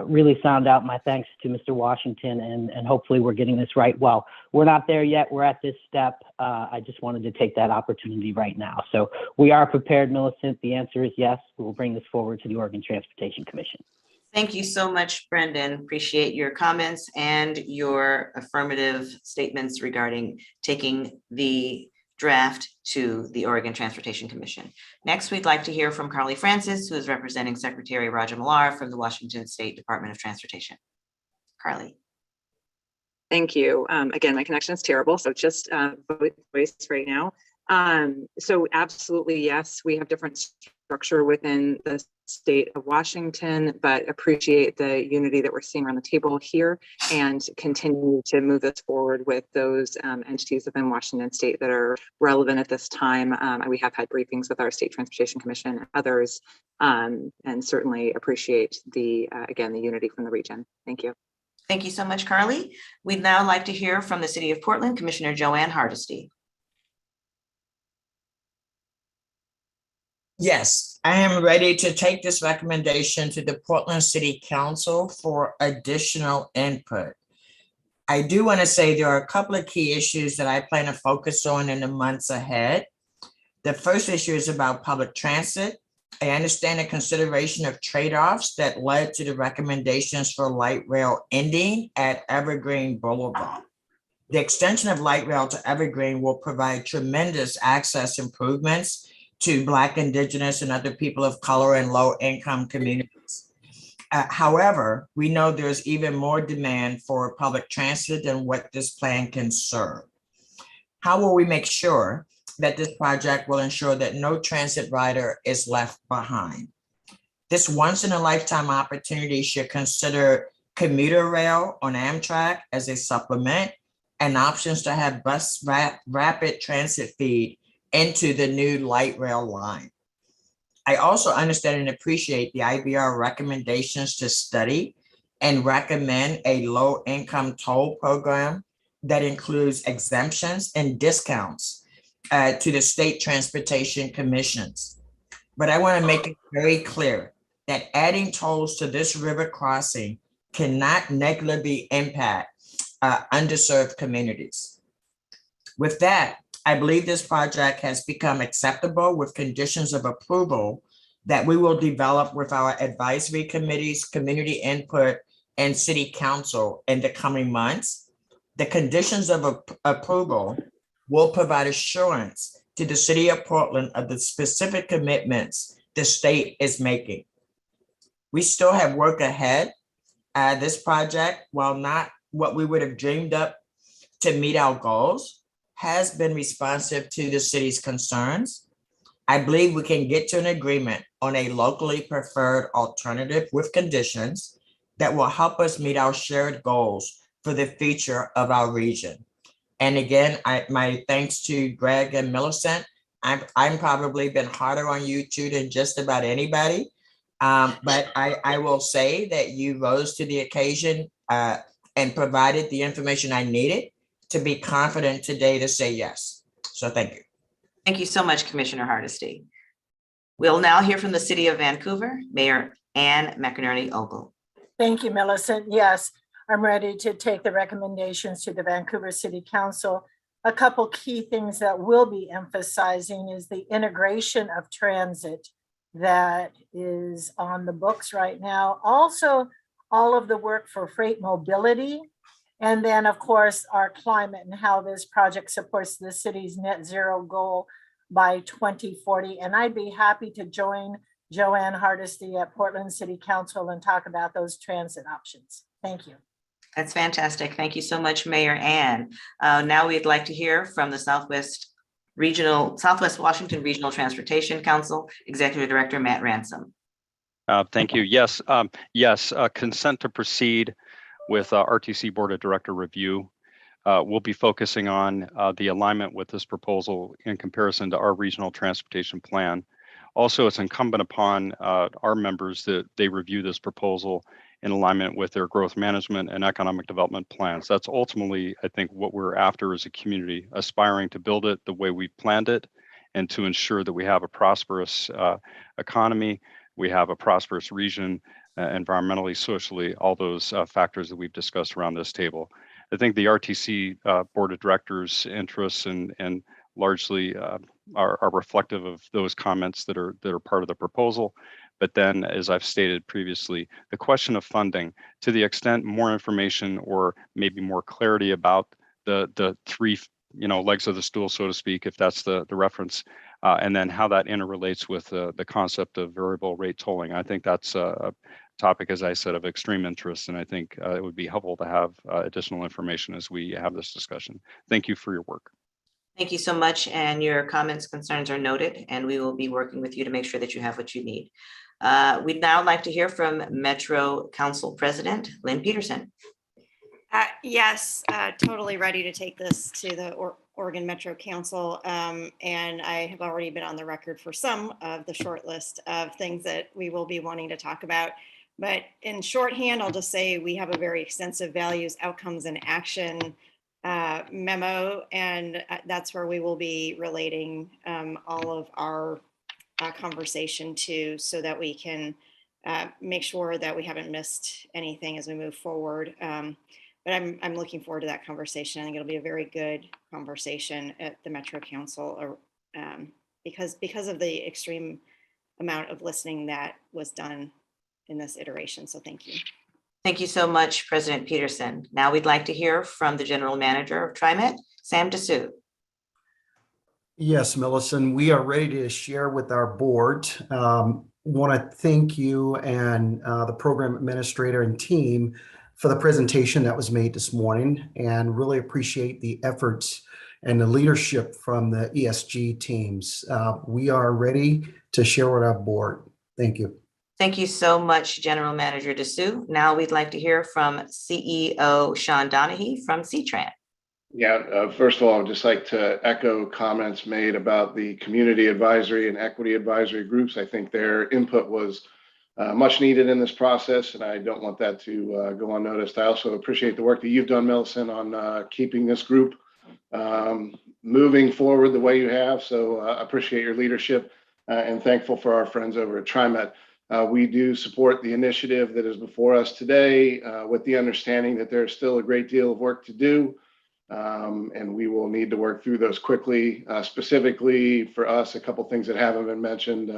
really sound out my thanks to Mr. Washington, and hopefully we're getting this right. Well, we're not there yet. We're at this step. I just wanted to take that opportunity right now. So we are prepared, Millicent. The answer is yes. We will bring this forward to the Oregon Transportation Commission. Thank you so much, Brendan. Appreciate your comments and your affirmative statements regarding taking the draft to the Oregon Transportation Commission. Next, we'd like to hear from Carly Francis, who is representing Secretary Roger Milar from the Washington State Department of Transportation. Carly. Thank you. Again, my connection is terrible, so just voice right now. So absolutely, yes, we have different structure within the state of Washington, but appreciate the unity that we're seeing around the table here and continue to move this forward with those entities within Washington state that are relevant at this time. We have had briefings with our State Transportation Commission and others, and certainly appreciate the, again, the unity from the region. Thank you. Thank you so much, Carly. We'd now like to hear from the City of Portland, Commissioner Joanne Hardesty. Yes, I am ready to take this recommendation to the Portland City Council for additional input. I do want to say there are a couple of key issues that I plan to focus on in the months ahead. The first issue is about public transit. I understand the consideration of trade-offs that led to the recommendations for light rail ending at Evergreen Boulevard. The extension of light rail to Evergreen will provide tremendous access improvements to Black, Indigenous, and other people of color and low-income communities. However, we know there's even more demand for public transit than what this plan can serve. How will we make sure that this project will ensure that no transit rider is left behind? This once-in-a-lifetime opportunity should consider commuter rail on Amtrak as a supplement and options to have bus rapid transit feed into the new light rail line. I also understand and appreciate the IBR recommendations to study and recommend a low-income toll program that includes exemptions and discounts to the state transportation commissions. But I want to make it very clear that adding tolls to this river crossing cannot negatively impact underserved communities. With that, I believe this project has become acceptable with conditions of approval that we will develop with our advisory committees, community input, and city council in the coming months. The conditions of approval will provide assurance to the city of Portland of the specific commitments the state is making. We still have work ahead. This project, while not what we would have dreamed up to meet our goals, has been responsive to the city's concerns. I believe we can get to an agreement on a locally preferred alternative with conditions that will help us meet our shared goals for the future of our region. And again, my thanks to Greg and Millicent. I'm probably been harder on you two than just about anybody. But I will say that you rose to the occasion and provided the information I needed to be confident today to say yes. So thank you. Thank you so much, Commissioner Hardesty. We'll now hear from the City of Vancouver, Mayor Ann McInerney-Ogle. Thank you, Millicent. Yes, I'm ready to take the recommendations to the Vancouver City Council. A couple key things that we'll be emphasizing is the integration of transit that is on the books right now. Also, all of the work for freight mobility. And then, of course, our climate and how this project supports the city's net zero goal by 2040. And I'd be happy to join Joanne Hardesty at Portland City Council and talk about those transit options. Thank you. That's fantastic. Thank you so much, Mayor Ann. Now we'd like to hear from the Southwest Washington Regional Transportation Council, Executive Director Matt Ransom. Thank you. Yes, consent to proceed with RTC Board of Director review. We'll be focusing on the alignment with this proposal in comparison to our regional transportation plan. Also, it's incumbent upon our members that they review this proposal in alignment with their growth management and economic development plans. That's ultimately, I think, what we're after as a community, aspiring to build it the way we planned it and to ensure that we have a prosperous economy, we have a prosperous region, environmentally, socially, all those factors that we've discussed around this table. I think the RTC Board of Directors' interests and largely are reflective of those comments that are part of the proposal. But then, as I've stated previously, the question of funding, to the extent more information or maybe more clarity about the three legs of the stool, so to speak, if that's the reference, and then how that interrelates with the concept of variable rate tolling. I think that's a topic, as I said, of extreme interest, and I think it would be helpful to have additional information as we have this discussion. Thank you for your work. Thank you so much, and your comments, concerns are noted, and we will be working with you to make sure that you have what you need. We'd now like to hear from Metro Council President Lynn Peterson. Yes, totally ready to take this to the Oregon Metro Council, and I have already been on the record for some of the short list of things that we will be wanting to talk about. But in shorthand, I'll just say we have a very extensive values, outcomes, and action memo, and that's where we will be relating all of our conversation to, so that we can make sure that we haven't missed anything as we move forward. But I'm looking forward to that conversation. I think it'll be a very good conversation at the Metro Council because of the extreme amount of listening that was done in this iteration. So thank you. Thank you so much, President Peterson. Now we'd like to hear from the General Manager of TriMet, Sam Dessou. Yes, Millicent, we are ready to share with our board. Want to thank you and the program administrator and team for the presentation that was made this morning, and really appreciate the efforts and the leadership from the ESG teams. We are ready to share with our board. Thank you. Thank you so much, General Manager Dessou. Now we'd like to hear from CEO Sean Donahue from CTRAN. Yeah, first of all, I'd just like to echo comments made about the community advisory and equity advisory groups. I think their input was much needed in this process, and I don't want that to go unnoticed. I also appreciate the work that you've done, Millicent, on keeping this group moving forward the way you have. So I appreciate your leadership and thankful for our friends over at TriMet. We do support the initiative that is before us today with the understanding that there's still a great deal of work to do. And we will need to work through those quickly. Specifically for us, a couple things that haven't been mentioned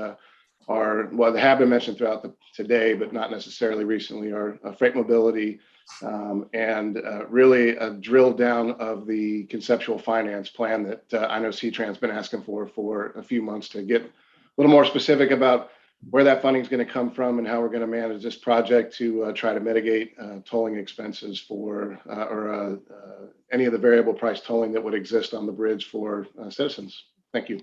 they have been mentioned throughout today, but not necessarily recently, are freight mobility and really a drill down of the conceptual finance plan that I know C-Tran's been asking for a few months, to get a little more specific about where that funding is going to come from and how we're going to manage this project to try to mitigate tolling expenses for any of the variable price tolling that would exist on the bridge for citizens. Thank you.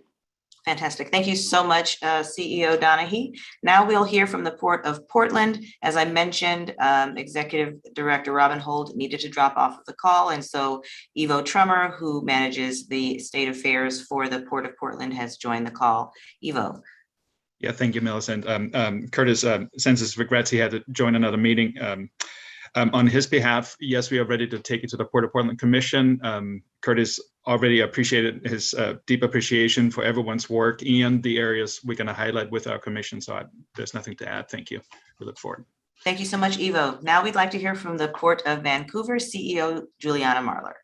Fantastic. Thank you so much, CEO Donahue. Now we'll hear from the Port of Portland. As I mentioned, Executive Director Robin Holt needed to drop off of the call. And so Ivo Trummer, who manages the state affairs for the Port of Portland, has joined the call. Ivo. Yeah, thank you, Millicent. Curtis sends his regrets. He had to join another meeting. On his behalf, yes, we are ready to take it to the Port of Portland Commission. Curtis already appreciated his deep appreciation for everyone's work and the areas we're going to highlight with our commission. So there's nothing to add. Thank you. We look forward. Thank you so much, Ivo. Now we'd like to hear from the Port of Vancouver, CEO Juliana Marlar.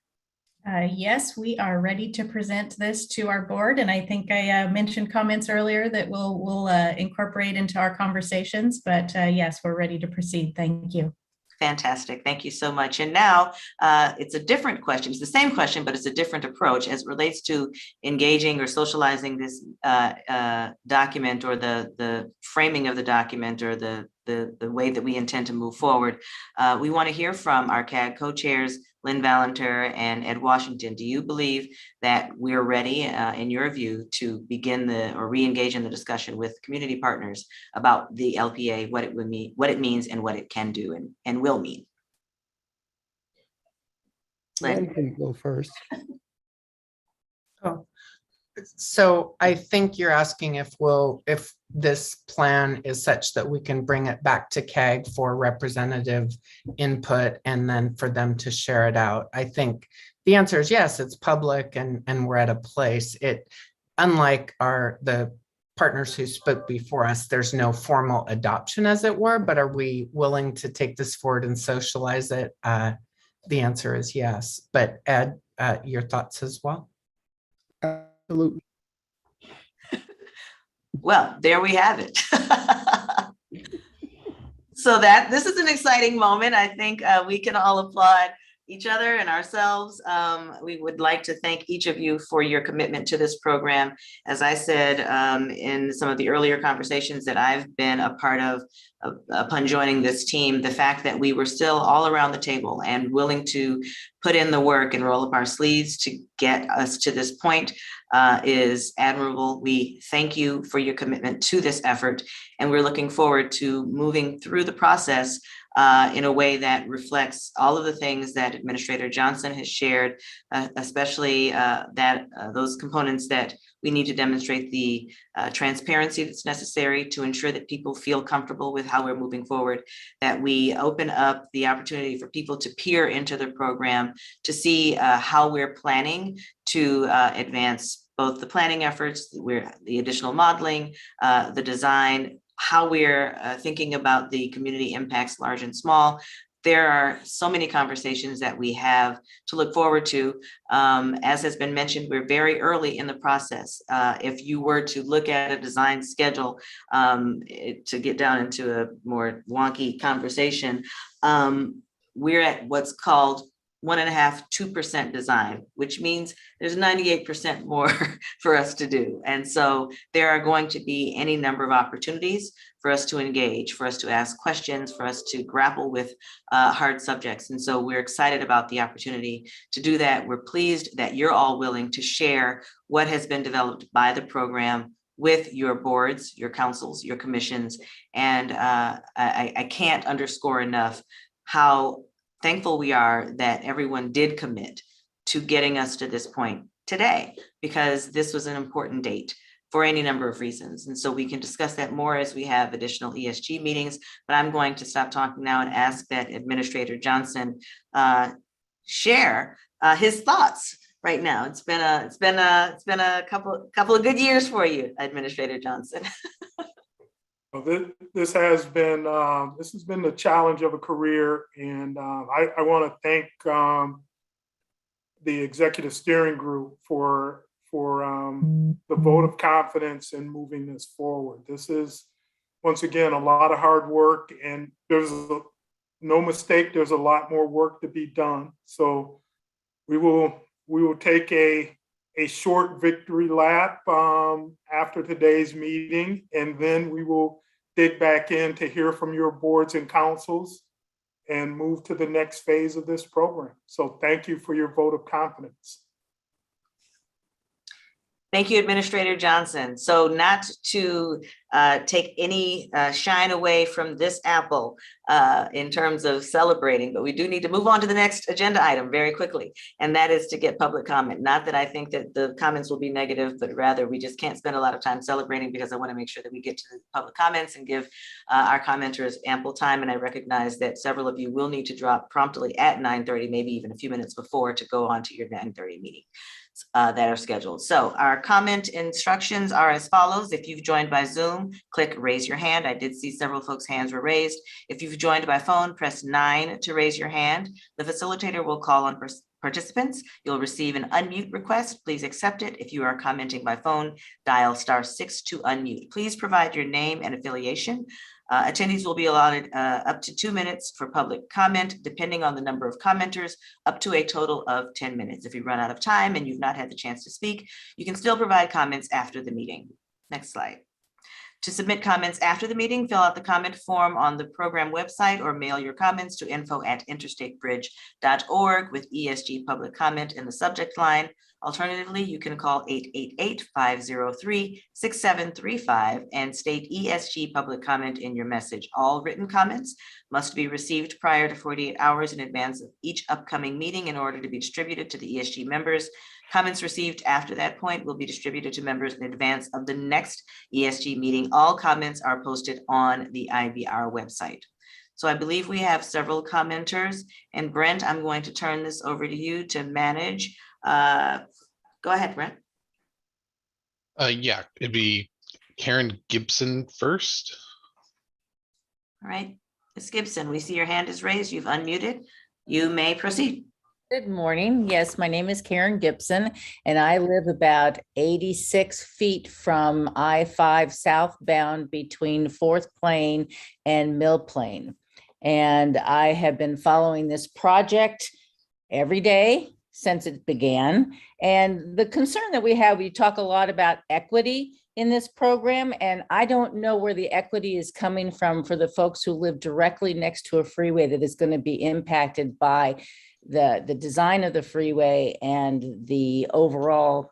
Yes, we are ready to present this to our board. And I think I mentioned comments earlier that we'll incorporate into our conversations. But yes, we're ready to proceed. Thank you. Fantastic. Thank you so much. And now it's a different question. It's the same question, but it's a different approach as it relates to engaging or socializing this document, or the framing of the document, or the way that we intend to move forward. We want to hear from our CAG co-chairs, Lynn Valenter and Ed Washington. Do you believe that we're ready, in your view, to begin or re-engage in the discussion with community partners about the LPA, what it would mean, what it means, and what it can do and will mean? Lynn can go first. Oh, so I think you're asking if this plan is such that we can bring it back to CAG for representative input and then for them to share it out. I think the answer is yes, it's public and we're at a place. Unlike the partners who spoke before us, there's no formal adoption, as it were, but are we willing to take this forward and socialize it? The answer is yes. But Ed, your thoughts as well? Absolutely. Well, there we have it. So this is an exciting moment. I think we can all applaud each other and ourselves. We would like to thank each of you for your commitment to this program. As I said in some of the earlier conversations that I've been a part of upon joining this team, the fact that we were still all around the table and willing to put in the work and roll up our sleeves to get us to this point is admirable. We thank you for your commitment to this effort, and we're looking forward to moving through the process in a way that reflects all of the things that Administrator Johnson has shared, especially those components that we need to demonstrate the transparency that's necessary to ensure that people feel comfortable with how we're moving forward, that we open up the opportunity for people to peer into the program to see how we're planning to advance both the planning efforts, the additional modeling, the design, how we're thinking about the community impacts, large and small. There are so many conversations that we have to look forward to. As has been mentioned, we're very early in the process. If you were to look at a design schedule, to get down into a more wonky conversation, we're at what's called 1.5%, 2% design, which means there's 98% more for us to do. And so there are going to be any number of opportunities for us to engage, for us to ask questions, for us to grapple with hard subjects. And so we're excited about the opportunity to do that. We're pleased that you're all willing to share what has been developed by the program with your boards, your councils, your commissions. And I can't underscore enough how thankful we are that everyone did commit to getting us to this point today, because this was an important date for any number of reasons. And so we can discuss that more as we have additional ESG meetings, but I'm going to stop talking now and ask that Administrator Johnson share his thoughts right now. It's been a couple of good years for you, Administrator Johnson. Well, this has been the challenge of a career, and I want to thank the executive steering group for the vote of confidence in moving this forward. This is, once again, a lot of hard work, and there's no mistake, there's a lot more work to be done. So we will take a short victory lap after today's meeting, and then we will dig back in to hear from your boards and councils and move to the next phase of this program. So thank you for your vote of confidence. Thank you, Administrator Johnson. So not to take any shine away from this apple in terms of celebrating, but we do need to move on to the next agenda item very quickly, and that is to get public comment. Not that I think that the comments will be negative, but rather we just can't spend a lot of time celebrating, because I want to make sure that we get to the public comments and give our commenters ample time. And I recognize that several of you will need to drop promptly at 9:30, maybe even a few minutes before, to go on to your 9:30 meeting that are scheduled. So our comment instructions are as follows. If you've joined by Zoom, click raise your hand. I did see several folks' hands were raised. If you've joined by phone, press 9 to raise your hand. The facilitator will call on participants. You'll receive an unmute request. Please accept it. If you are commenting by phone, dial *6 to unmute. Please provide your name and affiliation. Attendees will be allotted up to 2 minutes for public comment, depending on the number of commenters, up to a total of 10 minutes. If you run out of time and you've not had the chance to speak, you can still provide comments after the meeting. Next slide. To submit comments after the meeting, fill out the comment form on the program website or mail your comments to info@interstatebridge.org with ESG Public Comment in the subject line. Alternatively, you can call 888-503-6735 and state ESG Public Comment in your message. All written comments must be received prior to 48 hours in advance of each upcoming meeting in order to be distributed to the ESG members. Comments received after that point will be distributed to members in advance of the next ESG meeting. All comments are posted on the IBR website. So I believe we have several commenters, and Brent, I'm going to turn this over to you to manage. Go ahead, Brent. Yeah, it'd be Karen Gibson first. All right, Ms. Gibson, we see your hand is raised. You've unmuted. You may proceed. Good morning. Yes, my name is Karen Gibson, and I live about 86 feet from I-5 southbound between 4th Plain and Mill Plain. And I have been following this project every day since it began. And the concern that we talk a lot about equity in this program, and I don't know where the equity is coming from for the folks who live directly next to a freeway that is going to be impacted by the design of the freeway and the overall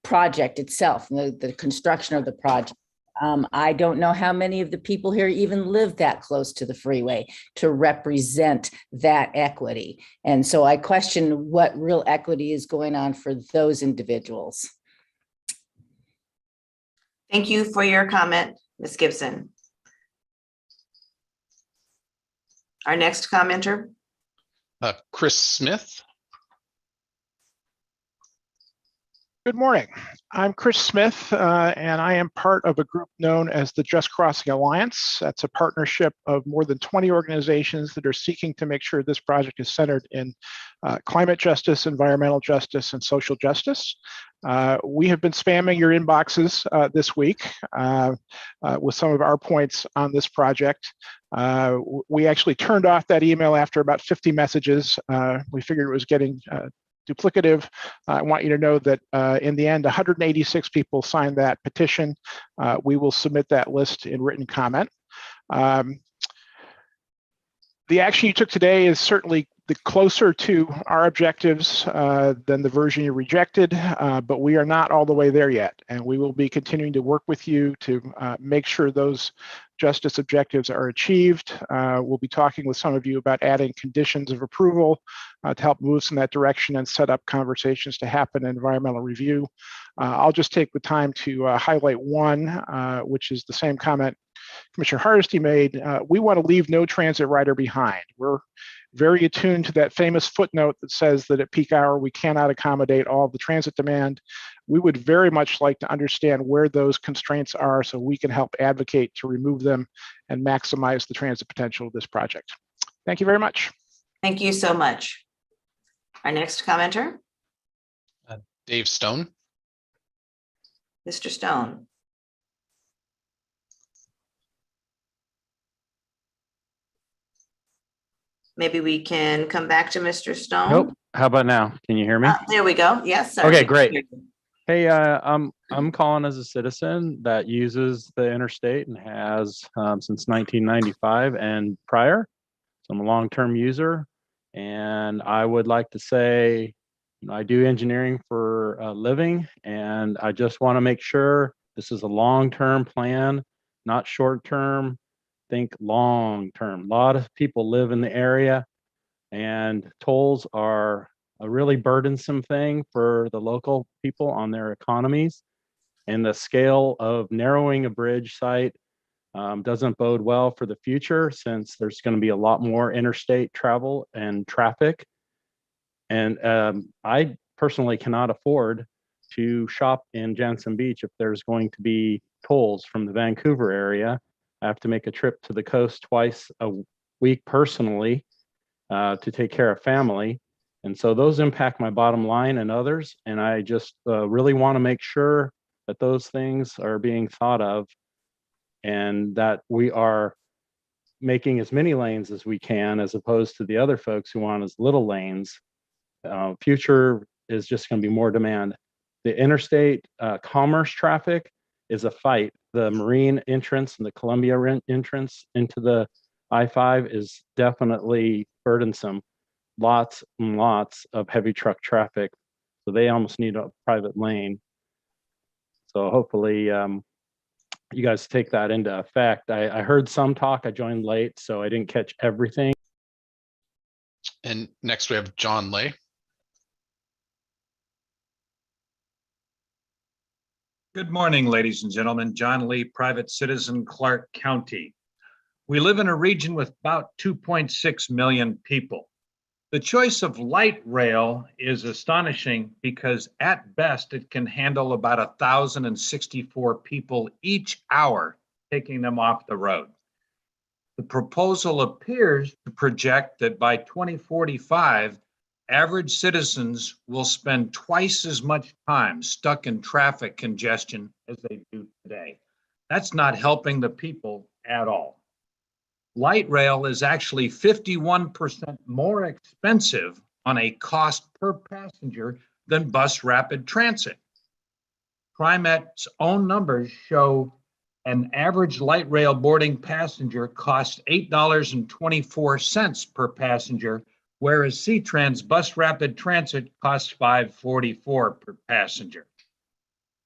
project itself, the construction of the project. I don't know how many of the people here even live that close to the freeway to represent that equity. And so I question what real equity is going on for those individuals. Thank you for your comment, Ms. Gibson. Our next commenter. Chris Smith. Good morning. I'm Chris Smith, and I am part of a group known as the Just Crossing Alliance. That's a partnership of more than 20 organizations that are seeking to make sure this project is centered in climate justice, environmental justice, and social justice. We have been spamming your inboxes this week with some of our points on this project. We actually turned off that email after about 50 messages. We figured it was getting duplicative. I want you to know that in the end, 186 people signed that petition. We will submit that list in written comment. The action you took today is certainly the closer to our objectives than the version you rejected, but we are not all the way there yet. And we will be continuing to work with you to make sure those justice objectives are achieved. We'll be talking with some of you about adding conditions of approval to help move us in that direction and set up conversations to happen in environmental review. I'll just take the time to highlight one, which is the same comment Commissioner Hardesty made. We want to leave no transit rider behind. We're very attuned to that famous footnote that says that at peak hour, we cannot accommodate all of the transit demand. We would very much like to understand where those constraints are so we can help advocate to remove them and maximize the transit potential of this project. Thank you very much. Thank you so much. Our next commenter, Dave Stone. Mr. Stone. Maybe we can come back to Mr. Stone. Nope. How about now? Can you hear me? There we go. Yes, sir. Okay, great. Hey, I'm calling as a citizen that uses the interstate and has since 1995 and prior. So I'm a long-term user, and I would like to say, I do engineering for a living, and I just want to make sure this is a long-term plan, not short-term. Think long-term. A lot of people live in the area, and tolls are a really burdensome thing for the local people on their economies. And the scale of narrowing a bridge site doesn't bode well for the future, since there's going to be a lot more interstate travel and traffic. And I personally cannot afford to shop in Jansen Beach if there's going to be tolls from the Vancouver area. I have to make a trip to the coast twice a week personally to take care of family. And so those impact my bottom line and others. And I just really want to make sure that those things are being thought of, and that we are making as many lanes as we can, as opposed to the other folks who want as little lanes. Future is just going to be more demand. The interstate commerce traffic is a fight. The marine entrance and the Columbia entrance into the I-5 is definitely burdensome. Lots and lots of heavy truck traffic. So they almost need a private lane. So hopefully you guys take that into effect. I heard some talk, I joined late, so I didn't catch everything. And next we have John Lay. Good morning, ladies and gentlemen. John Lee, private citizen, Clark County. We live in a region with about 2.6 million people. The choice of light rail is astonishing because at best it can handle about 1,064 people each hour, taking them off the road. The proposal appears to project that by 2045, average citizens will spend twice as much time stuck in traffic congestion as they do today. That's not helping the people at all. Light rail is actually 51% more expensive on a cost per passenger than bus rapid transit. TriMet's own numbers show an average light rail boarding passenger costs $8.24 per passenger, whereas C-Trans bus rapid transit costs $5.44 per passenger.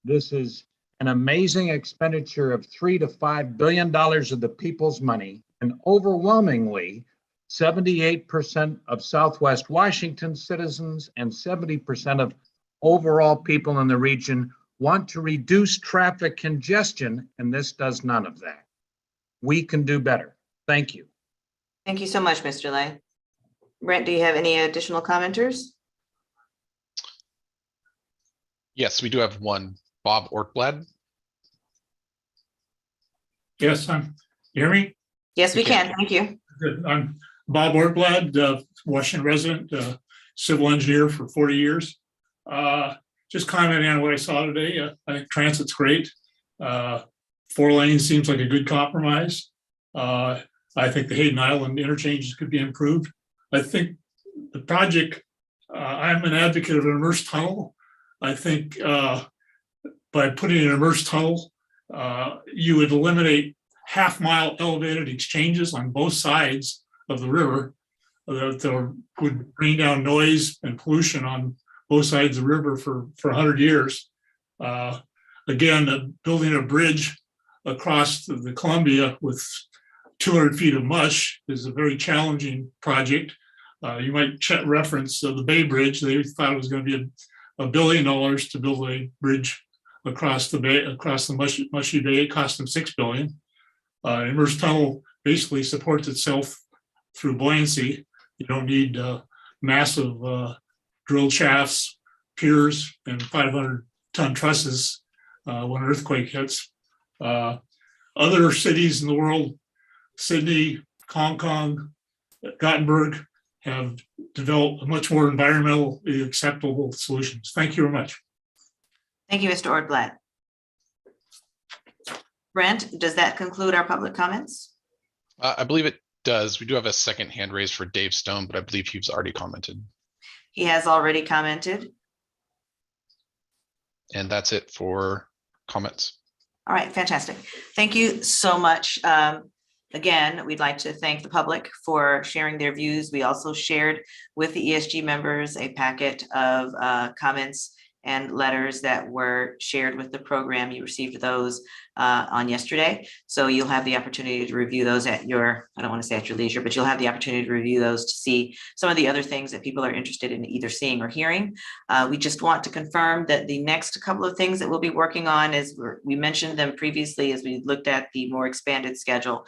This is an amazing expenditure of $3 to $5 billion of the people's money, and overwhelmingly, 78% of Southwest Washington citizens and 70% of overall people in the region want to reduce traffic congestion, and this does none of that. We can do better. Thank you. Thank you so much, Mr. Lay. Brent, do you have any additional commenters? Yes, we do have one. Bob Ortblad. Yes, you hear me? Yes, we can. Thank you. Good. I'm Bob Ortblad, Washington resident, civil engineer for 40 years. Just commenting on what I saw today. I think transit's great. 4 lanes seems like a good compromise. I think the Hayden Island interchanges could be improved. I think the project, I'm an advocate of an immersed tunnel. I think by putting an immersed tunnel, you would eliminate half-mile elevated exchanges on both sides of the river. that would bring down noise and pollution on both sides of the river for 100 years. Again, building a bridge across the Columbia with 200 feet of mush is a very challenging project. You might reference the Bay Bridge. They thought it was going to be $1 billion to build a bridge across the bay, across the mushy bay. It cost them $6 billion. Immersed tunnel basically supports itself through buoyancy. You don't need massive drill shafts, piers, and 500-ton trusses when an earthquake hits. Other cities in the world, Sydney, Hong Kong, Gothenburg, have developed much more environmentally acceptable solutions. Thank you very much. Thank you, Mr. Ordblatt. Brent, does that conclude our public comments? I believe it does. We do have a second hand raised for Dave Stone, but I believe he's already commented. He has already commented. And that's it for comments. All right, fantastic. Thank you so much. Again, we'd like to thank the public for sharing their views. We also shared with the ESG members a packet of comments and letters that were shared with the program. You received those on yesterday. So you'll have the opportunity to review those at your, I don't want to say at your leisure, but you'll have the opportunity to review those to see some of the other things that people are interested in either seeing or hearing. We just want to confirm that the next couple of things that we'll be working on is, we mentioned them previously as we looked at the more expanded schedule.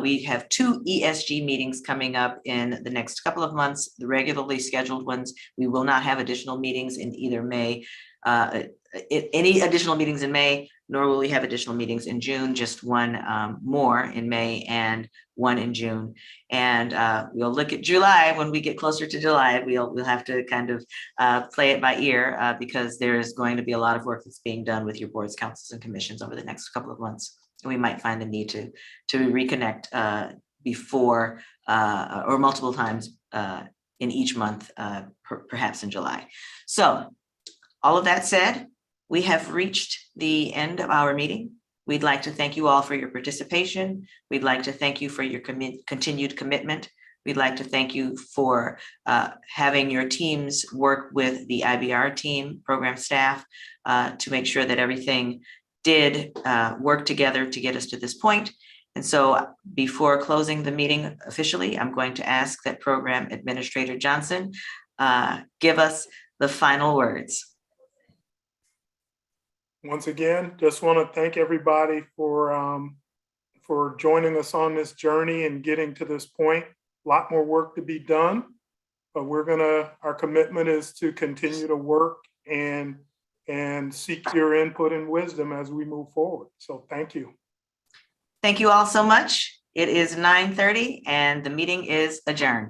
We have 2 ESG meetings coming up in the next couple of months, the regularly scheduled ones. We will not have additional meetings in either May, any additional meetings in May, nor will we have additional meetings in June, just one more in May and one in June. And we'll look at July when we get closer to July. We'll have to kind of play it by ear because there's going to be a lot of work that's being done with your boards, councils, and commissions over the next couple of months. And we might find the need to reconnect before or multiple times in each month, perhaps in July. So all of that said, we have reached the end of our meeting. We'd like to thank you all for your participation. We'd like to thank you for your continued commitment. We'd like to thank you for having your teams work with the IBR team, program staff, to make sure that everything did work together to get us to this point. And so before closing the meeting officially, I'm going to ask that Program Administrator Johnson give us the final words. Once again, just want to thank everybody for joining us on this journey and getting to this point. A lot more work to be done, but our commitment is to continue to work and seek your input and wisdom as we move forward. So thank you. Thank you all so much. It is 9:30 and the meeting is adjourned.